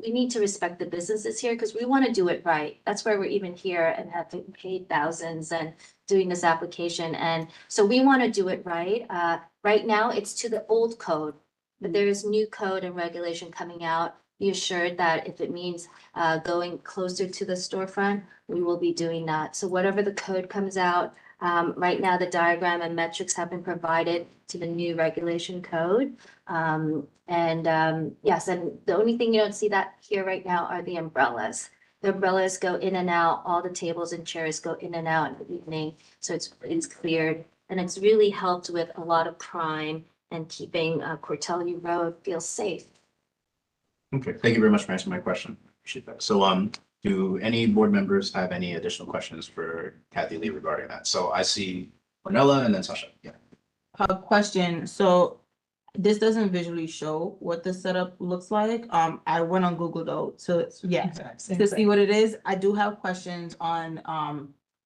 we need to respect the businesses here because we want to do it right. That's why we're even here and have paid thousands and doing this application. And so we want to do it right. Right now, it's to the old code, but there is new code and regulation coming out. Be assured that if it means going closer to the storefront, we will be doing that. So whatever the code comes out, right now the diagram and metrics have been provided to the new regulation code. Yes, and the only thing you don't see that here right now are the umbrellas. The umbrellas go in and out, all the tables and chairs go in and out in the evening, so it's cleared. And it's really helped with a lot of crime and keeping Cortelli Road feel safe. Okay, thank you very much for answering my question. Appreciate that. So, do any board members have any additional questions for Kathy Lee regarding that? So I see Ornella and then Sasha. Yeah. Question. So this doesn't visually show what the setup looks like. I went on Google though, to see what it is. I do have questions on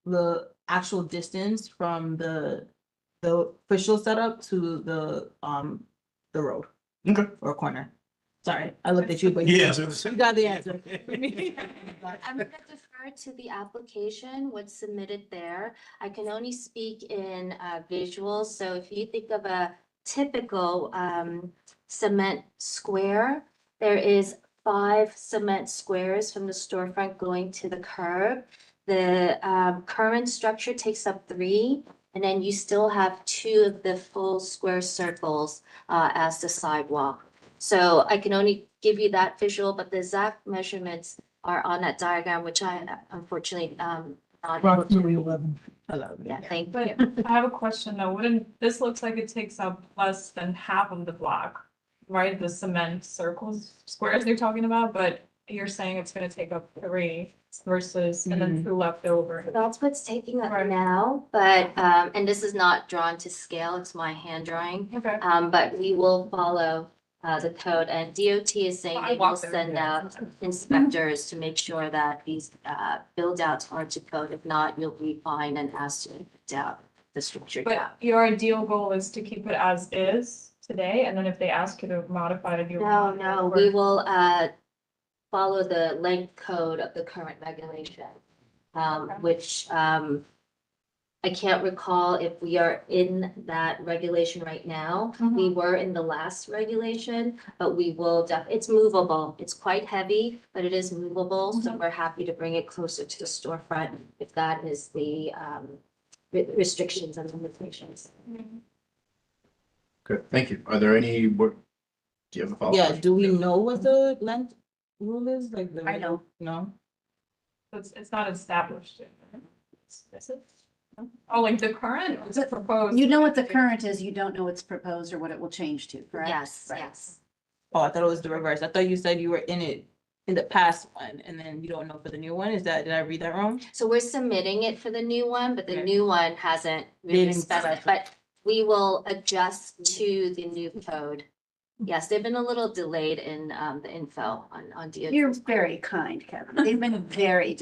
the actual distance from the official setup to the road. Okay. Or corner. Sorry, I looked at you, but Yes. you got the answer. I'm gonna defer to the application, what's submitted there. I can only speak in visuals, so if you think of a typical cement square, there is 5 cement squares from the storefront going to the curb. The current structure takes up 3, and then you still have 2 of the full square circles as the sidewalk. So I can only give you that visual, but the exact measurements are on that diagram, which I unfortunately not able to. Approximately 11. Yeah, thank But you. I have a question though, wouldn't, this looks like it takes up less than half of the block, right? The cement circles, squares you're talking about, but you're saying it's gonna take up 3 versus, and then 2 left over. That's what's taking up now, but, and this is not drawn to scale, it's my hand drawing. Okay. But we will follow the code, and DOT is saying they will send out inspectors to make sure that these build outs are to code. If not, you'll be fined and asked to put out the structure down. But your ideal goal is to keep it as is today, and then if they ask you to modify it, you. No, we will follow the length code of the current regulation, which I can't recall if we are in that regulation right now. We were in the last regulation, but we will it's movable. It's quite heavy, but it is movable. So we're happy to bring it closer to the storefront if that is the restrictions and limitations. Good, thank you. Are there any board? Do you have a follow-up? Yeah, do we know what the length rule is? Like I know. No? It's not established. Is it? Oh, like the current, is it proposed? You know what the current is, you don't know what's proposed or what it will change to, correct? Yes, Right. yes. Oh, I thought it was the reverse. I thought you said you were in it in the past one and then you don't know for the new one. Did I read that wrong? So we're submitting it for the new one, but the Okay. new one hasn't They really didn't specified, specify. but we will adjust to the new code. Yes, they've been a little delayed in the info on DOT. You're very kind, Kevin. They've been very.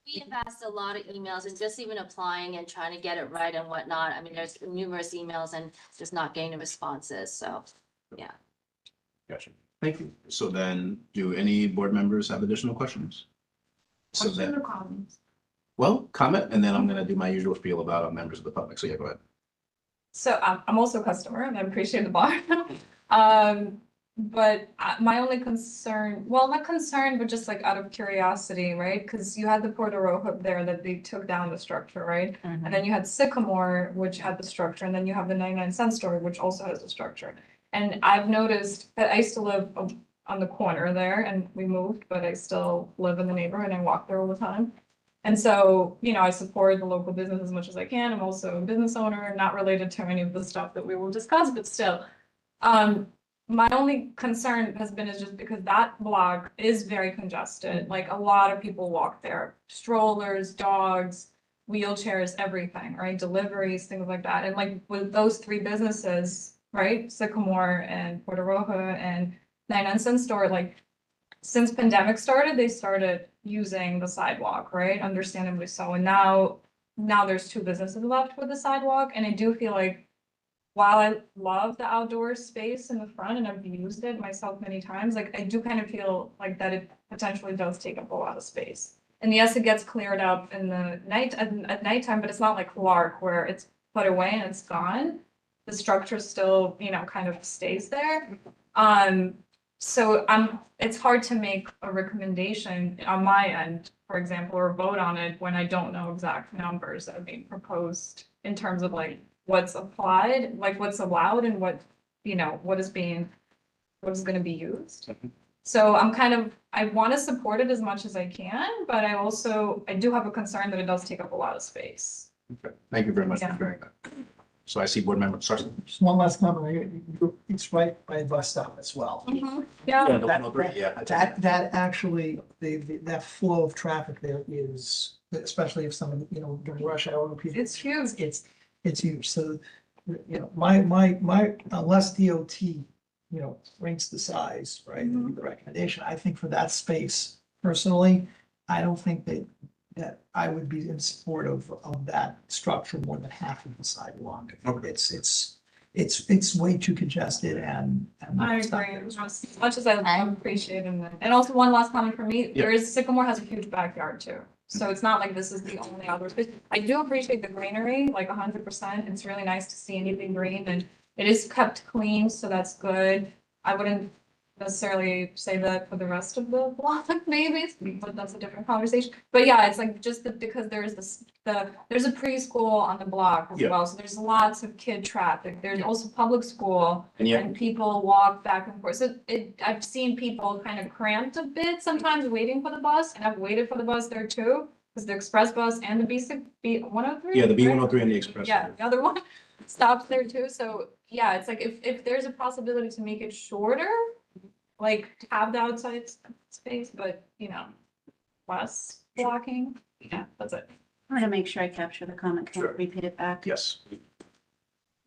We have asked a lot of emails and just even applying and trying to get it right and whatnot. I mean, there's numerous emails and just not getting the responses, so, yeah. Gotcha. Thank you. So then, do any board members have additional questions? So then, comments? well, comment, and then I'm gonna do my usual spiel about members of the public. So yeah, go ahead. So I'm also a customer and I appreciate the bar. But my only concern, well, not concern, but just like out of curiosity, right? Because you had the Porto Rojo there that they took down the structure, right? And then you had Sycamore, which had the structure, and then you have the 99-cent store, which also has the structure. And I've noticed that I used to live on the corner there and we moved, but I still live in the neighborhood and I walk there all the time. And so, you know, I support the local business as much as I can. I'm also a business owner, not related to any of the stuff that we will discuss, but still. My only concern has been is just because that block is very congested. Like a lot of people walk there, strollers, dogs, wheelchairs, everything, right? Deliveries, things like that. And like with those three businesses, right? Sycamore and Porto Rojo and 99-cent store, like since pandemic started, they started using the sidewalk, right? Understandably so. And now there's two businesses left with the sidewalk. And I do feel like while I love the outdoor space in the front and I've used it myself many times, like I do kind of feel like that it potentially does take up a lot of space. And yes, it gets cleared up in the night at nighttime, but it's not like Clark where it's put away and it's gone. The structure still, you know, kind of stays there. So it's hard to make a recommendation on my end, for example, or vote on it when I don't know exact numbers that are being proposed in terms of like what's applied, like what's allowed and what, you know, what is gonna be used. So I want to support it as much as I can, but I do have a concern that it does take up a lot of space. Okay. Thank you very much for Yeah. sharing that. So I see board member, sorry. Just one last comment. It's right by the bus stop as well. Yeah. Yeah, the 103, yeah. I take That actually, that flow of traffic there is, especially if someone, you know, during rush hour. People, It's huge. It's huge. So, you know, unless DOT, you know, ranks the size, right, and give the recommendation, I think for that space personally, I don't think that I would be in support of that structure more than half of the sidewalk. Okay. It's way too congested and. I agree, as much as I appreciate it. And also one last comment from me, Sycamore has a huge backyard too. So it's not like this is the only outdoor space. I do appreciate the greenery, like 100%. It's really nice to see anything green and it is kept clean, so that's good. I wouldn't necessarily say that for the rest of the block, maybe, but that's a different conversation. But yeah, it's like just because there's there's a preschool on the block as well, so there's lots of kid traffic. There's also public school and people walk back and forth. So I've seen people kind of cramped a bit sometimes waiting for the bus, and I've waited for the bus there too, because the express bus and the B103. Yeah, the B103 and the express. Yeah, the other one stops there too. So yeah, it's like if there's a possibility to make it shorter, like to have the outside space, but you know, less blocking. Yeah, that's it. I'm gonna make sure I capture the comment. Can I Sure. repeat it back? Yes.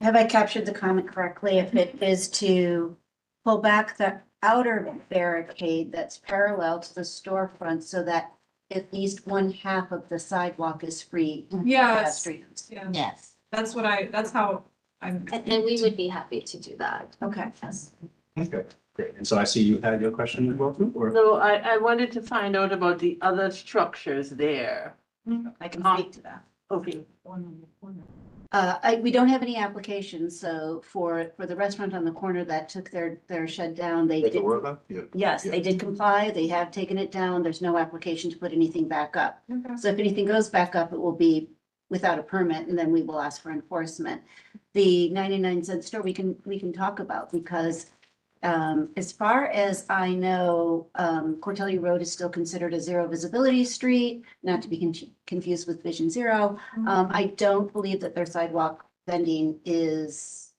Have I captured the comment correctly? If it is to pull back the outer barricade that's parallel to the storefront so that at least one half of the sidewalk is free. for Yes. pedestrians. Yeah, Yes. that's how I'm. And we would be happy to do that. Okay. Yes. Okay, great. And so I see you had your question as well, too, or? So I wanted to find out about the other structures there. I can speak to that. Okay. We don't have any applications, so for the restaurant on the corner that took their shed down, they Like the did. Orla? Yeah. Yes, they did comply. They have taken it down. There's no application to put anything back up. So if anything goes back up, it will be without a permit, and then we will ask for enforcement. The 99-cent store we can talk about because as far as I know, Cortelli Road is still considered a zero visibility street, not to be confused with Vision Zero. I don't believe that their sidewalk vending is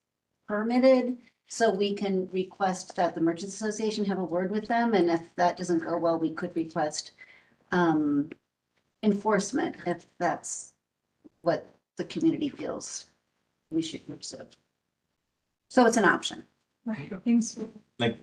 permitted. So we can request that the Merchants Association have a word with them, and if that doesn't go well, we could request enforcement if that's what the community feels we should pursue. So it's an option. Right. Like,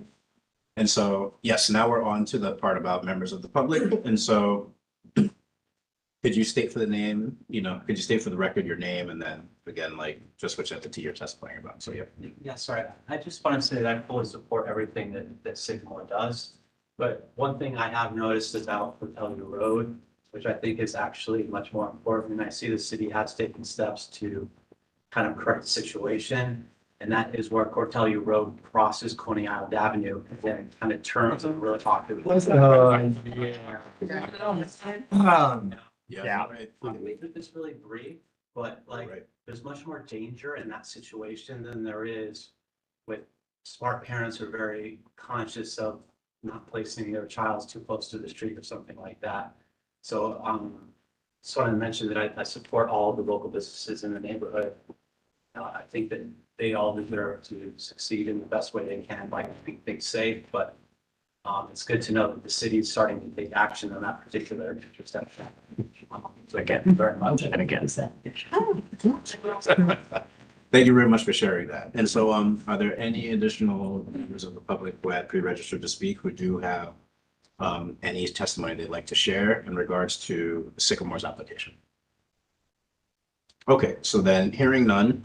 and so, yes, now we're on to the part about members of the public, and so could you state for the name, could you state for the record your name and then again, like just which entity you're testifying about? So, yeah. Yeah, sorry. I just want to say that I fully support everything that Sycamore does. But one thing I have noticed about Cortellia Road, which I think is actually much more important, and I see the city has taken steps to kind of correct the situation. And that is where Cortellia Road crosses Coney Island Avenue and then kind of turns and really popular. Yeah. I'll make this really brief, but like, there's much more danger in that situation than there is with smart parents who are very conscious of not placing their child too close to the street or something like that. So, just wanted to mention that I support all of the local businesses in the neighborhood. I think that they all deserve to succeed in the best way they can by keeping things safe, but it's good to know that the city is starting to take action on that particular intersection. So again, very much and again. Thank you very much for sharing that. And so, are there any additional members of the public who had pre-registered to speak who do have any testimony they'd like to share in regards to Sycamore's application? Okay, so then hearing none,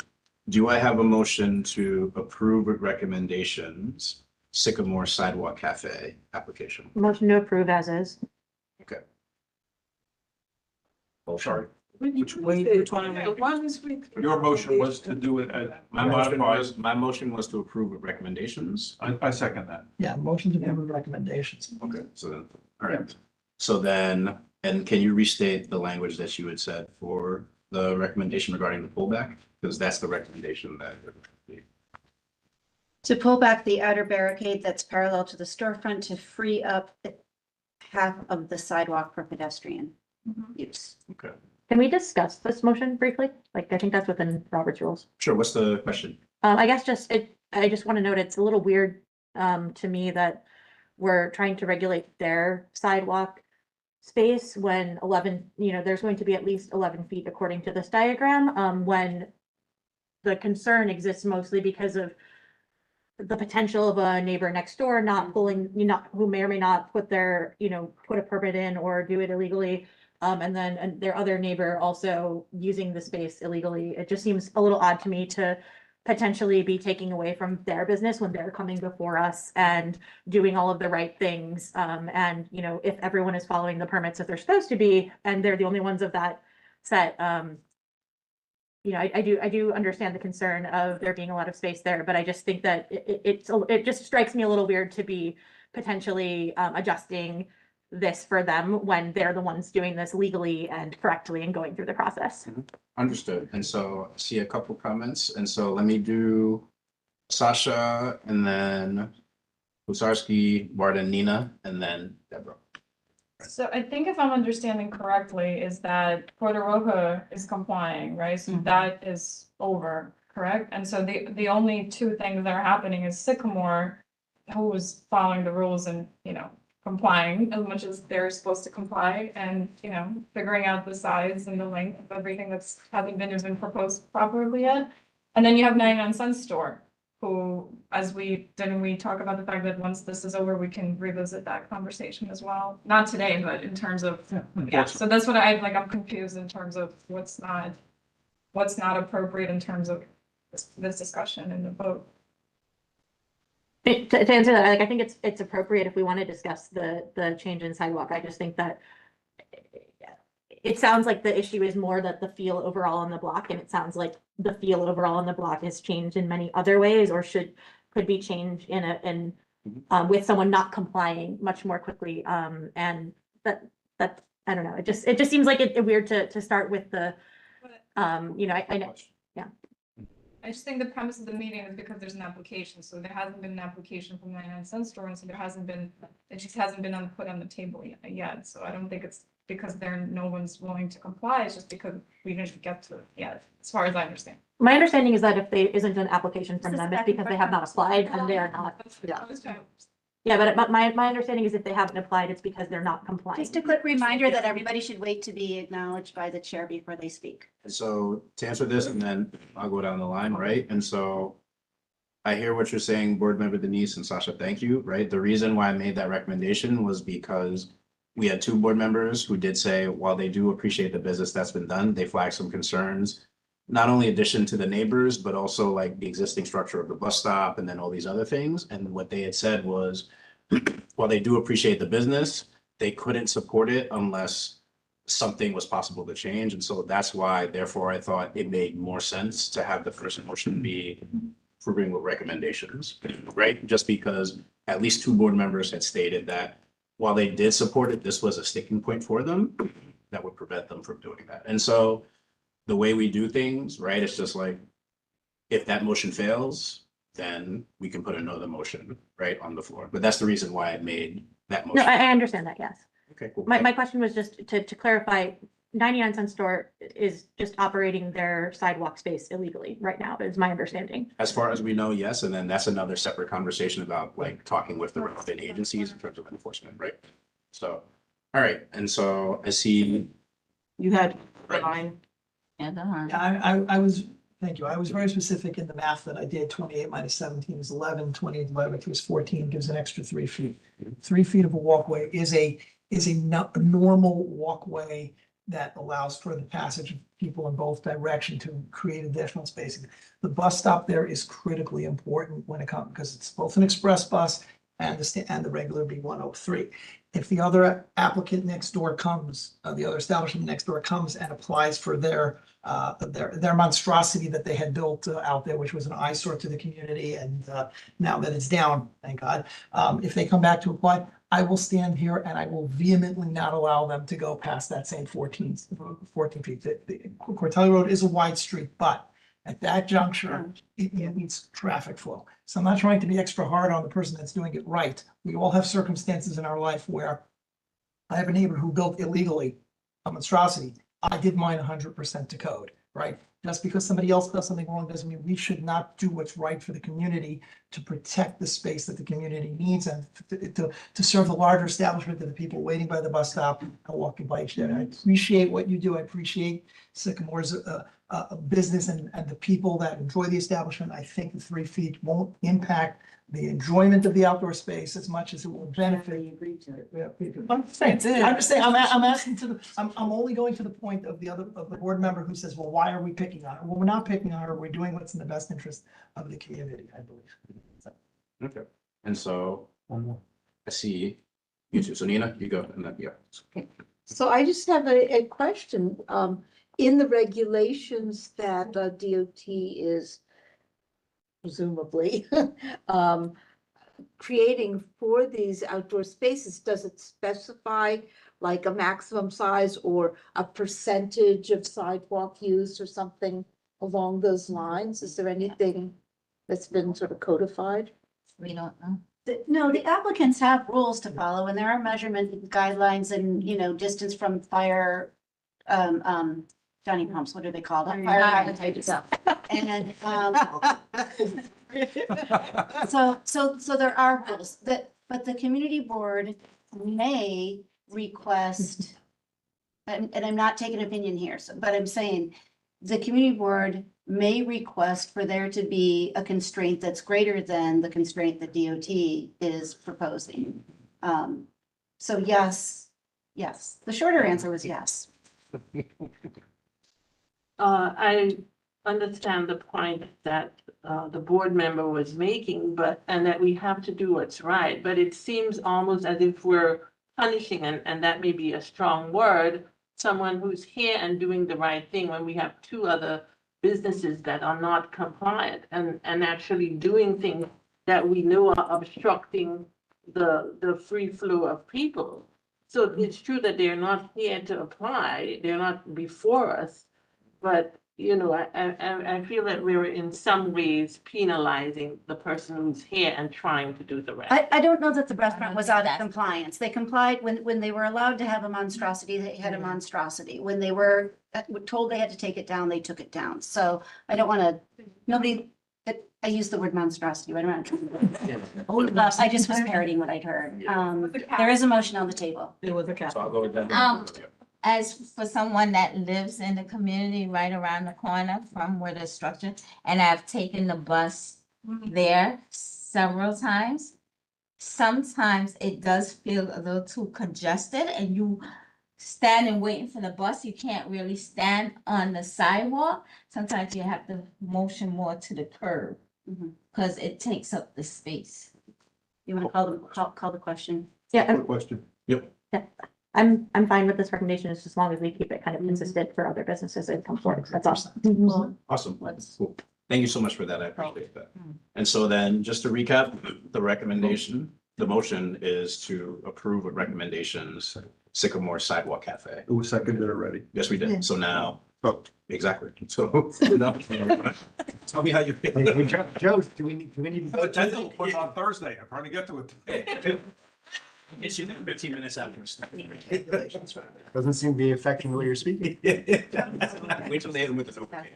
do I have a motion to approve with recommendations Sycamore Sidewalk Cafe application? Motion to approve as is. Okay. Oh, sorry. Which one? The ones with. Your motion was to do it as My motion was to approve with recommendations. I second that. Yeah, motion to approve recommendations. Okay, so then, all right. So then, and can you restate the language that you had said for the recommendation regarding the pullback? Because that's the recommendation that. To pull back the outer barricade that's parallel to the storefront to free up half of the sidewalk for pedestrian use. Okay. Can we discuss this motion briefly? Like, I think that's within Robert's rules. Sure, what's the question? I guess I just want to note it's a little weird to me that we're trying to regulate their sidewalk space when 11, there's going to be at least 11 feet according to this diagram, when the concern exists mostly because of the potential of a neighbor next door not pulling, who may or may not put their, put a permit in or do it illegally. And then their other neighbor also using the space illegally. It just seems a little odd to me to potentially be taking away from their business when they're coming before us and doing all of the right things. And, if everyone is following the permits that they're supposed to be, and they're the only ones of that set, I do understand the concern of there being a lot of space there, but I just think that it just strikes me a little weird to be potentially adjusting this for them when they're the ones doing this legally and correctly and going through the process. Understood. And so I see a couple comments. And so let me do Sasha and then Husarski, Barden, Nina, and then Deborah. So I think if I'm understanding correctly, is that Puerto Roja is complying, right? So that is over, correct? And so the only two things that are happening is Sycamore, who is following the rules and, complying as much as they're supposed to comply and, figuring out the size and the length of everything that's hasn't been proposed properly yet. And then you have 99 Cents Store, who, didn't we talk about the fact that once this is over, we can revisit that conversation as well? Not today, but in terms of, yeah, so that's what I'm confused in terms of what's not appropriate in terms of this discussion and the vote. To answer that, I think it's appropriate if we want to discuss the change in sidewalk. I just think that it sounds like the issue is more that the feel overall on the block, and it sounds like the feel overall on the block has changed in many other ways, or could be changed with someone not complying much more quickly. And that I don't know. It just seems like it weird to start with the I know. I just think the premise of the meeting is because there's an application, so there hasn't been an application from 99 Cents Store, and so it just hasn't been put on the table yet. So I don't think it's because no one's willing to comply, it's just because we didn't get to it yet, as far as I understand. My understanding is that if there isn't an application from them, it's because they have not applied and they are not. Yeah, but my understanding is if they haven't applied, it's because they're not complying. Just a quick reminder that everybody should wait to be acknowledged by the chair before they speak. And so to answer this, and then I'll go down the line, right? And so I hear what you're saying, Board Member Denise and Sasha, thank you, right? The reason why I made that recommendation was because we had two board members who did say, while they do appreciate the business that's been done, they flagged some concerns. Not only addition to the neighbors, but also like the existing structure of the bus stop and then all these other things. And what they had said was, while they do appreciate the business, they couldn't support it unless something was possible to change. And so that's why, therefore, I thought it made more sense to have the first motion be approving with recommendations, right? Just because at least two board members had stated that while they did support it, this was a sticking point for them that would prevent them from doing that. And so the way we do things, right, it's just like, if that motion fails, then we can put another motion, right, on the floor. But that's the reason why I made that No, motion. I understand that, yes. Okay, cool. My question was just to clarify, 99 Cent Store is just operating their sidewalk space illegally right now, is my understanding. As far as we know, yes, and then that's another separate conversation about like talking with the relevant agencies in terms of enforcement, right? So, all right, and so I see. You had Right. line. And, I was, thank you. I was very specific in the math that I did. 28 minus 17 is 11, 28 divided by 2 is 14, gives an extra 3 feet. 3 feet of a walkway is a normal walkway that allows for the passage of people in both directions to create additional spacing. The bus stop there is critically important when it comes, because it's both an express bus and the regular B103. If the other applicant next door comes, the other establishment next door comes and applies for their monstrosity that they had built out there, which was an eyesore to the community, and now that it's down, thank God, if they come back to apply, I will stand here and I will vehemently not allow them to go past that same 14 feet. The Cortelli Road is a wide street, but at that juncture, it needs traffic flow. So I'm not trying to be extra hard on the person that's doing it right. We all have circumstances in our life where I have a neighbor who built illegally a monstrosity. I did mine 100% to code, right? Just because somebody else does something wrong doesn't mean we should not do what's right for the community to protect the space that the community needs and to serve the larger establishment of the people waiting by the bus stop and walking by each day. I appreciate what you do. I appreciate Sycamore's business and the people that enjoy the establishment. I think the 3 feet won't impact the enjoyment of the outdoor space as much as it will benefit. you agreed to it. I'm just saying, I'm asking I'm only going to the point of the board member who says, well, why are we picking on her? Well, we're not picking on her. We're doing what's in the best interest of the community, I believe. So. Okay, and so I see you two. So Nina, you go, and then, yeah. So I just have a question. In the regulations that DOT is presumably creating for these outdoor spaces, does it specify like a maximum size or a percentage of sidewalk use or something along those lines? Is there anything that's been sort of codified? We don't know. No, the applicants have rules to follow and there are measurement guidelines and, distance from fire, Johnny pumps, what are they called? Fire hydrants. And, so there are rules but the community board may request, and I'm not taking opinion here, but I'm saying the community board may request for there to be a constraint that's greater than the constraint that DOT is proposing. So yes, the shorter answer was yes. I understand the point that the board member was making, and that we have to do what's right, but it seems almost as if we're punishing, and that may be a strong word, someone who's here and doing the right thing when we have two other businesses that are not compliant and actually doing things that we know are obstructing the free flow of people. So it's true that they're not here to apply, they're not before us, but I feel that we're in some ways penalizing the person who's here and trying to do the right. I don't know that the restaurant was out of compliance. They complied when they were allowed to have a monstrosity, they had a monstrosity. When they were told they had to take it down, they took it down. So I don't want to, I used the word monstrosity, right around. I just was parroting what I'd heard. There is a motion on the table. There was a cap. So I'll go with that. As for someone that lives in the community right around the corner from where the structure, and I've taken the bus there several times. Sometimes it does feel a little too congested and you stand and waiting for the bus. You can't really stand on the sidewalk. Sometimes you have to motion more to the curb because it takes up the space. You want to call the question? Yeah, Quick question. Yep. I'm fine with this recommendation, as long as we keep it kind of consistent for other businesses that come forward. That's awesome. Awesome. Cool. Thank you so much for that. I appreciate that. And so then, just to recap, the motion is to approve with recommendations, Sycamore Sidewalk Cafe. It was seconded already. Yes, we Yeah. did. So now, Oh. exactly. So now, tell me how you feel. Hey, Joe, do we need to? I think we'll put it on Thursday. I'm trying to get to it. It's you 15 minutes after. Doesn't seem to be affecting the way you're speaking. Wait till they hit them with the okay.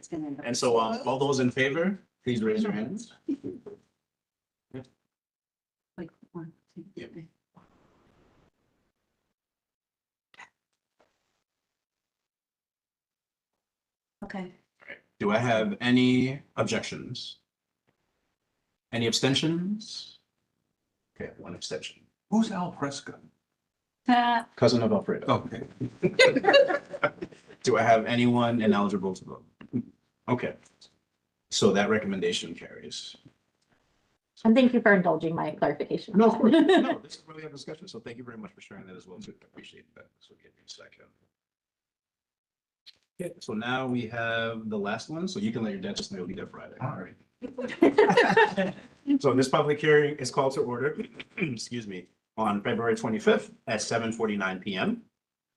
And so, all those in favor, please raise your hands. Like 1, 2, Yeah. 3. Okay. Do I have any objections? Any abstentions? Okay, one abstention. Who's Al Fresco? Cousin of Alfredo. Okay. Do I have anyone ineligible to vote? Okay. So that recommendation carries. And thank you for indulging my clarification. No, of course. No, this is really a discussion. So thank you very much for sharing that as well too. I appreciate that. So give me a second. Okay, so now we have the last one. So you can let your dentist know you'll be there Friday. All right. So this public hearing is called to order, excuse me, on February 25th at 7:49 PM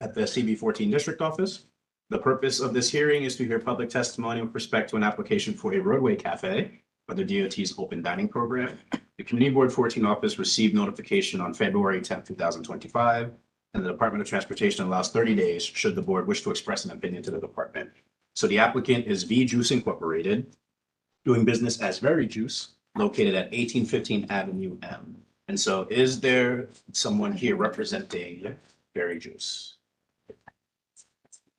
at the CB14 District Office. The purpose of this hearing is to hear public testimony with respect to an application for a roadway cafe for the DOT's open dining program. The Community Board 14 office received notification on February 10th, 2025, and the Department of Transportation allows 30 days should the board wish to express an opinion to the department. So the applicant is V Juice Incorporated, doing business as Very Juice, located at 1815 Avenue M. And so is there someone here representing Very Juice?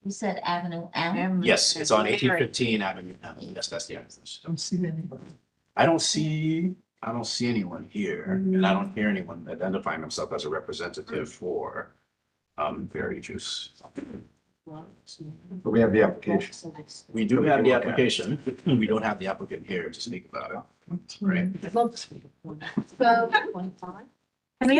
You said Avenue M? Yes, it's on 1815 Avenue M. Yes, that's the address. Don't see anybody. I don't see anyone here, and I don't hear anyone identifying themselves as a representative for Very Juice. But we have the application. We do have the application. We don't have the applicant here to speak about it. Right? Can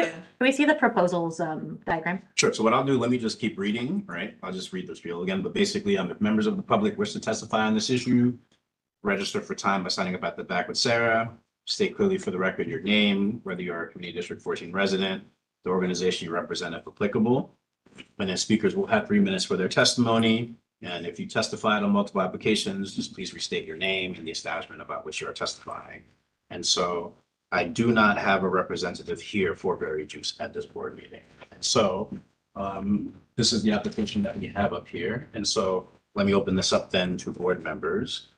we see the proposals diagram? Sure. So what I'll do, let me just keep reading, right? I'll just read the spiel again, but basically, if members of the public wish to testify on this issue, register for time by signing up at the back with Sarah. State clearly for the record your name, whether you're a Community District 14 resident, the organization you represent if applicable. And then speakers will have 3 minutes for their testimony. And if you testified on multiple applications, just please restate your name and the establishment about which you are testifying. And so I do not have a representative here for Very Juice at this board meeting. And so this is the application that we have up here. And so let me open this up then to board members.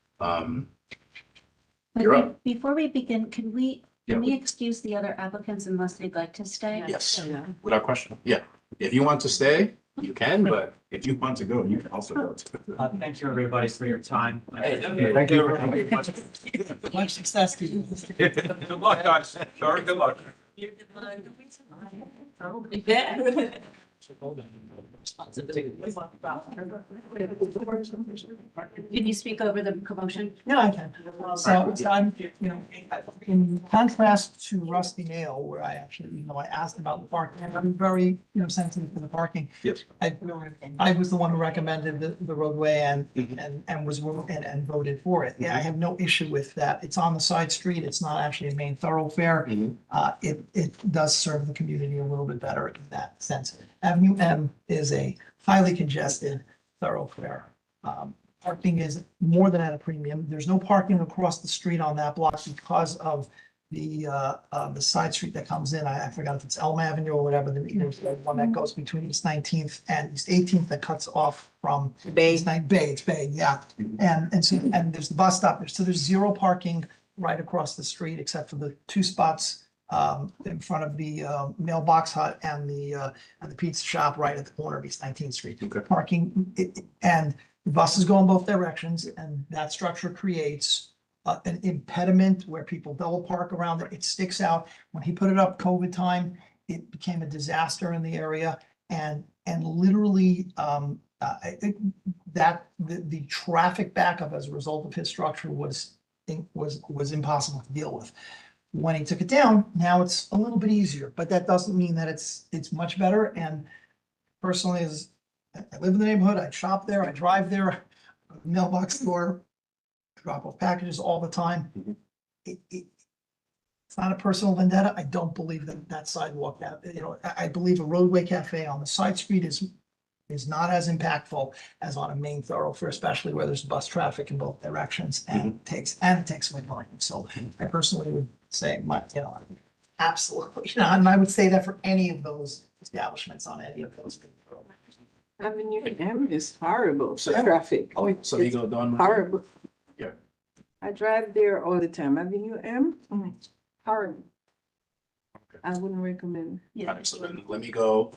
You're up. Before we begin, can we Yeah. excuse the other applicants unless they'd like to stay? Yes, without question. Yeah. If you want to stay, you can, but if you want to go, you can also go. Thank you, everybody, for your time. Thank you for coming. Much success to you. Good luck, guys. Sorry, good luck. Can you speak over the commotion? Yeah, I can. So I'm, in contrast to Rusty Nail, where I actually, I asked about the parking, and I'm very, sensitive to the parking. Yes. I was the one who recommended the roadway and was, and voted for it. Yeah, I have no issue with that. It's on the side street. It's not actually a main thoroughfare. It does serve the community a little bit better in that sense. Avenue M is a highly congested thoroughfare. Parking is more than at a premium. There's no parking across the street on that block because of the side street that comes in. I forgot if it's Elm Avenue or whatever. There's the one that goes between East 19th and East 18th that cuts off from Bay. It's Bay, yeah. And there's the bus stop there. So there's zero parking right across the street except for the 2 spots in front of the mailbox hut and the pizza shop right at the corner of East 19th Street. Okay. Parking, and the buses go in both directions, and that structure creates an impediment where people double park around it. It sticks out. When he put it up COVID time, it became a disaster in the area and literally, the traffic backup as a result of his structure was impossible to deal with. When he took it down, now it's a little bit easier, but that doesn't mean that it's much better. And personally, as I live in the neighborhood, I shop there, I drive there, mailbox store, drop off packages all the time. It's not a personal vendetta. I don't believe that sidewalk, I believe a roadway cafe on the side street is not as impactful as on a main thoroughfare, especially where there's bus traffic in both directions and it takes away volume. So I personally would say absolutely, and I would say that for any of those establishments on any of those. Avenue M is horrible for So- traffic. Oh, so you go down. Horrible. Yeah. I drive there all the time. Avenue M, horrible. I wouldn't recommend. All right, so then let me go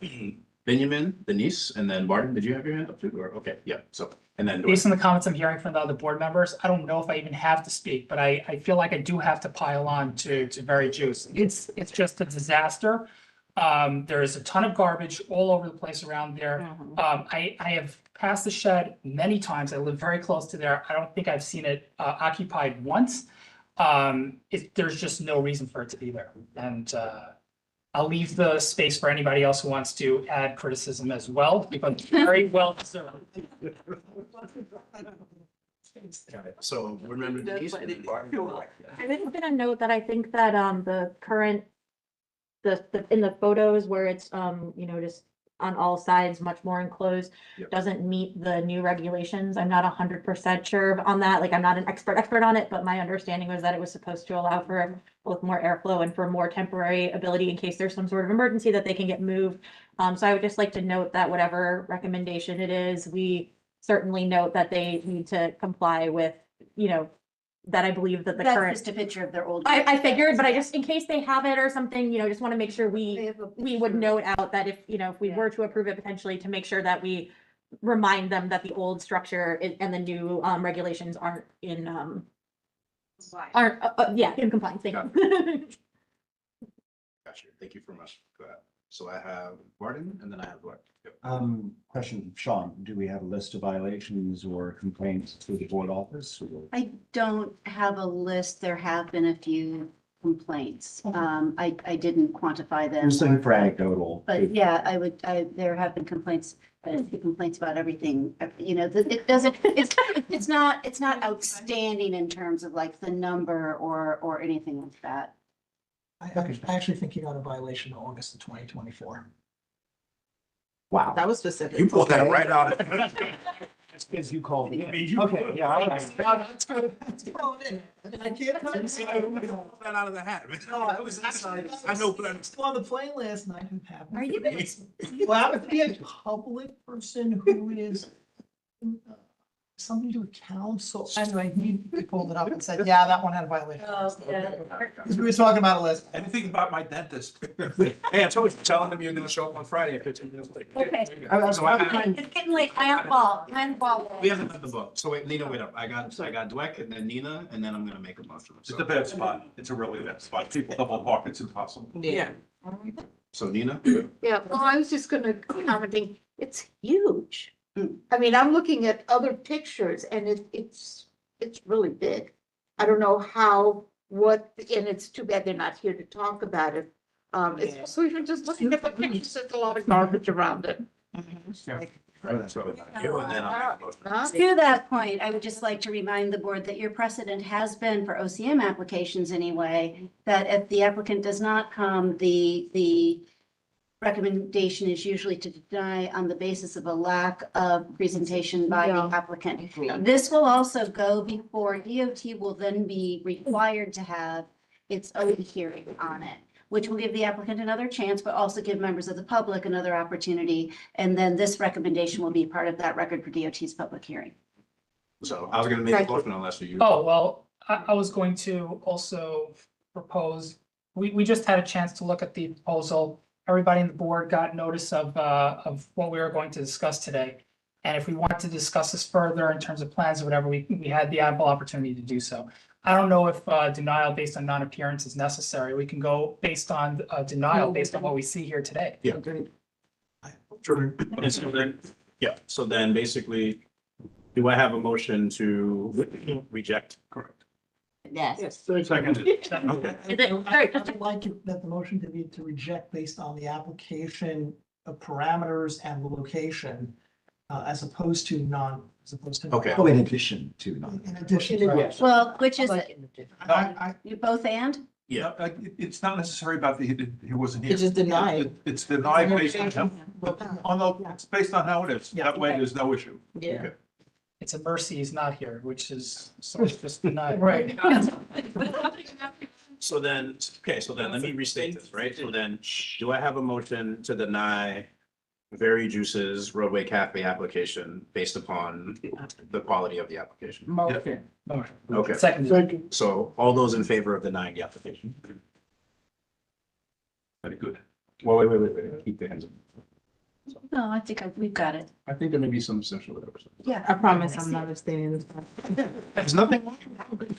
Benjamin, Denise, and then Martin. Did you have your hand up too? Or, okay, yeah, so, and then. Based on the comments I'm hearing from the other board members, I don't know if I even have to speak, but I feel like I do have to pile on to Very Juice. It's just a disaster. There is a ton of garbage all over the place around there. I have passed the shed many times. I live very close to there. I don't think I've seen it occupied once. There's just no reason for it to be there. And I'll leave the space for anybody else who wants to add criticism as well, because it's very well deserved. So remember Denise. and then Martin. I didn't get a note that I think that the current in the photos where it's just on all sides, much more enclosed, Yep. doesn't meet the new regulations. I'm not 100% sure on that. Like, I'm not an expert on it, but my understanding was that it was supposed to allow for both more airflow and for more temporary ability in case there's some sort of emergency that they can get moved. So I would just like to note that whatever recommendation it is, we certainly note that they need to comply with, that I believe that the That's current. just a picture of their old. I figured, but I just, in case they have it or something, just want to make sure we would note out that if we were to approve it potentially, to make sure that we remind them that the old structure and the new regulations aren't in compliance. Thank you. Gotcha. Thank you very much for that. So I have Martin and then I have what? Yep. Question, Sean, do we have a list of violations or complaints to the board office? I don't have a list. There have been a few complaints. I didn't quantify them. Just looking for anecdotal. But yeah, there have been complaints, complaints about everything, it doesn't, it's not outstanding in terms of like the number or anything like that. I actually think you got a violation in August of 2024. Wow. That was specific. You pulled that right out. That's because you called me. Okay, yeah, all right. That's good. I can't tell you. That out of the hat. No, I was I know, but I'm still on the plane last night who happened. Are you Well, to be a public person who is something to do with council. Anyway, he pulled it up and said, yeah, that one had a violation. Because we were talking about it last. Anything about my dentist? Hey, I told you, telling them you're gonna show up on Friday at 15 minutes late. Okay. So I have, It's getting late. Land ball. we haven't done the vote. So wait, Nina, wait up. I got Dweck and then Nina, and then I'm gonna make a motion. It's a bad spot. It's a really bad spot. People double park, it's impossible. Yeah. So Nina? Yeah, well, I was just gonna commenting, it's huge. I mean, I'm looking at other pictures and it's really big. I don't know and it's too bad they're not here to talk about it. It's, so you're just looking at the pictures, there's a lot of garbage around it. So you and then I'll make a motion. To that point, I would just like to remind the board that your precedent has been for OCM applications anyway, that if the applicant does not come, the recommendation is usually to deny on the basis of a lack of presentation by the applicant. This will also go before DOT will then be required to have its own hearing on it, which will give the applicant another chance, but also give members of the public another opportunity. And then this recommendation will be part of that record for DOT's public hearing. So I was gonna make a motion unless you. Oh, well, I was going to also propose, we just had a chance to look at the proposal. Everybody in the board got notice of what we were going to discuss today. And if we want to discuss this further in terms of plans or whatever, we had the ample opportunity to do so. I don't know if denial based on non-appearance is necessary. We can go based on denial, based on what we see here today. Yeah. Sure. And so then, yeah, so then basically, do I have a motion to reject? Correct. Yes. Seconded. Okay. I'd like that the motion to be to reject based on the application of parameters and the location, as opposed to non, as opposed to. Okay. Oh, in addition to, not. In addition. Well, which is it? I, You both and? Yeah. it's not necessary about he wasn't here. It's just denied. It's denied based it's based on how it is. That way, there's no issue. Yeah. It's a mercy he's not here, which is so it's just denied. Right. So then, okay, so then let me restate this, right? So then, do I have a motion to deny Very Juice's roadway cafe application based upon the quality of the application? Motion. Okay, Second. so all those in favor of denying the application? Very good. Well, wait, keep the hands up. No, I think we've got it. I think there may be some social whatever. Yeah. I promise I'm not abstaining this time. There's nothing.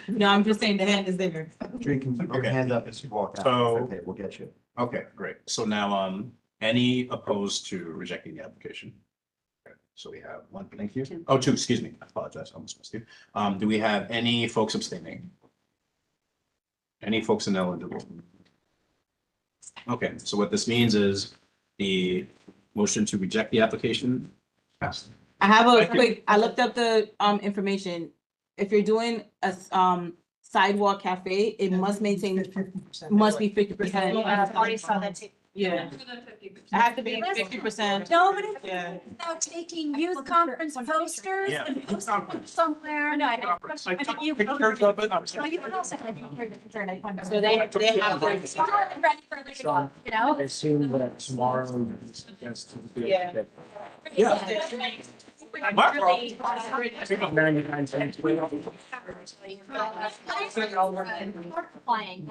No, I'm just saying the hand is there. You can keep your Okay. hand up as you walk out. So- Okay, we'll get you. Okay, great. So now, any opposed to rejecting the application? Okay, so we have one, thank you. Oh, two, excuse me. I apologize. I almost missed you. Do we have any folks abstaining? Any folks ineligible? Okay, so what this means is the motion to reject the application passed. I have a Thank you. quick, I looked up the information. If you're doing a sidewalk cafe, it must maintain, 50%. must be 50%. I already saw that too. Yeah, it has to be 50%. Nobody Yeah. now taking youth conference posters Yeah. and posting them somewhere. No, I think you. Pictures of it. No, you can also have your concern. I wonder. So they have like, Ready for the go, you know? I assume that tomorrow. Yeah. Playing.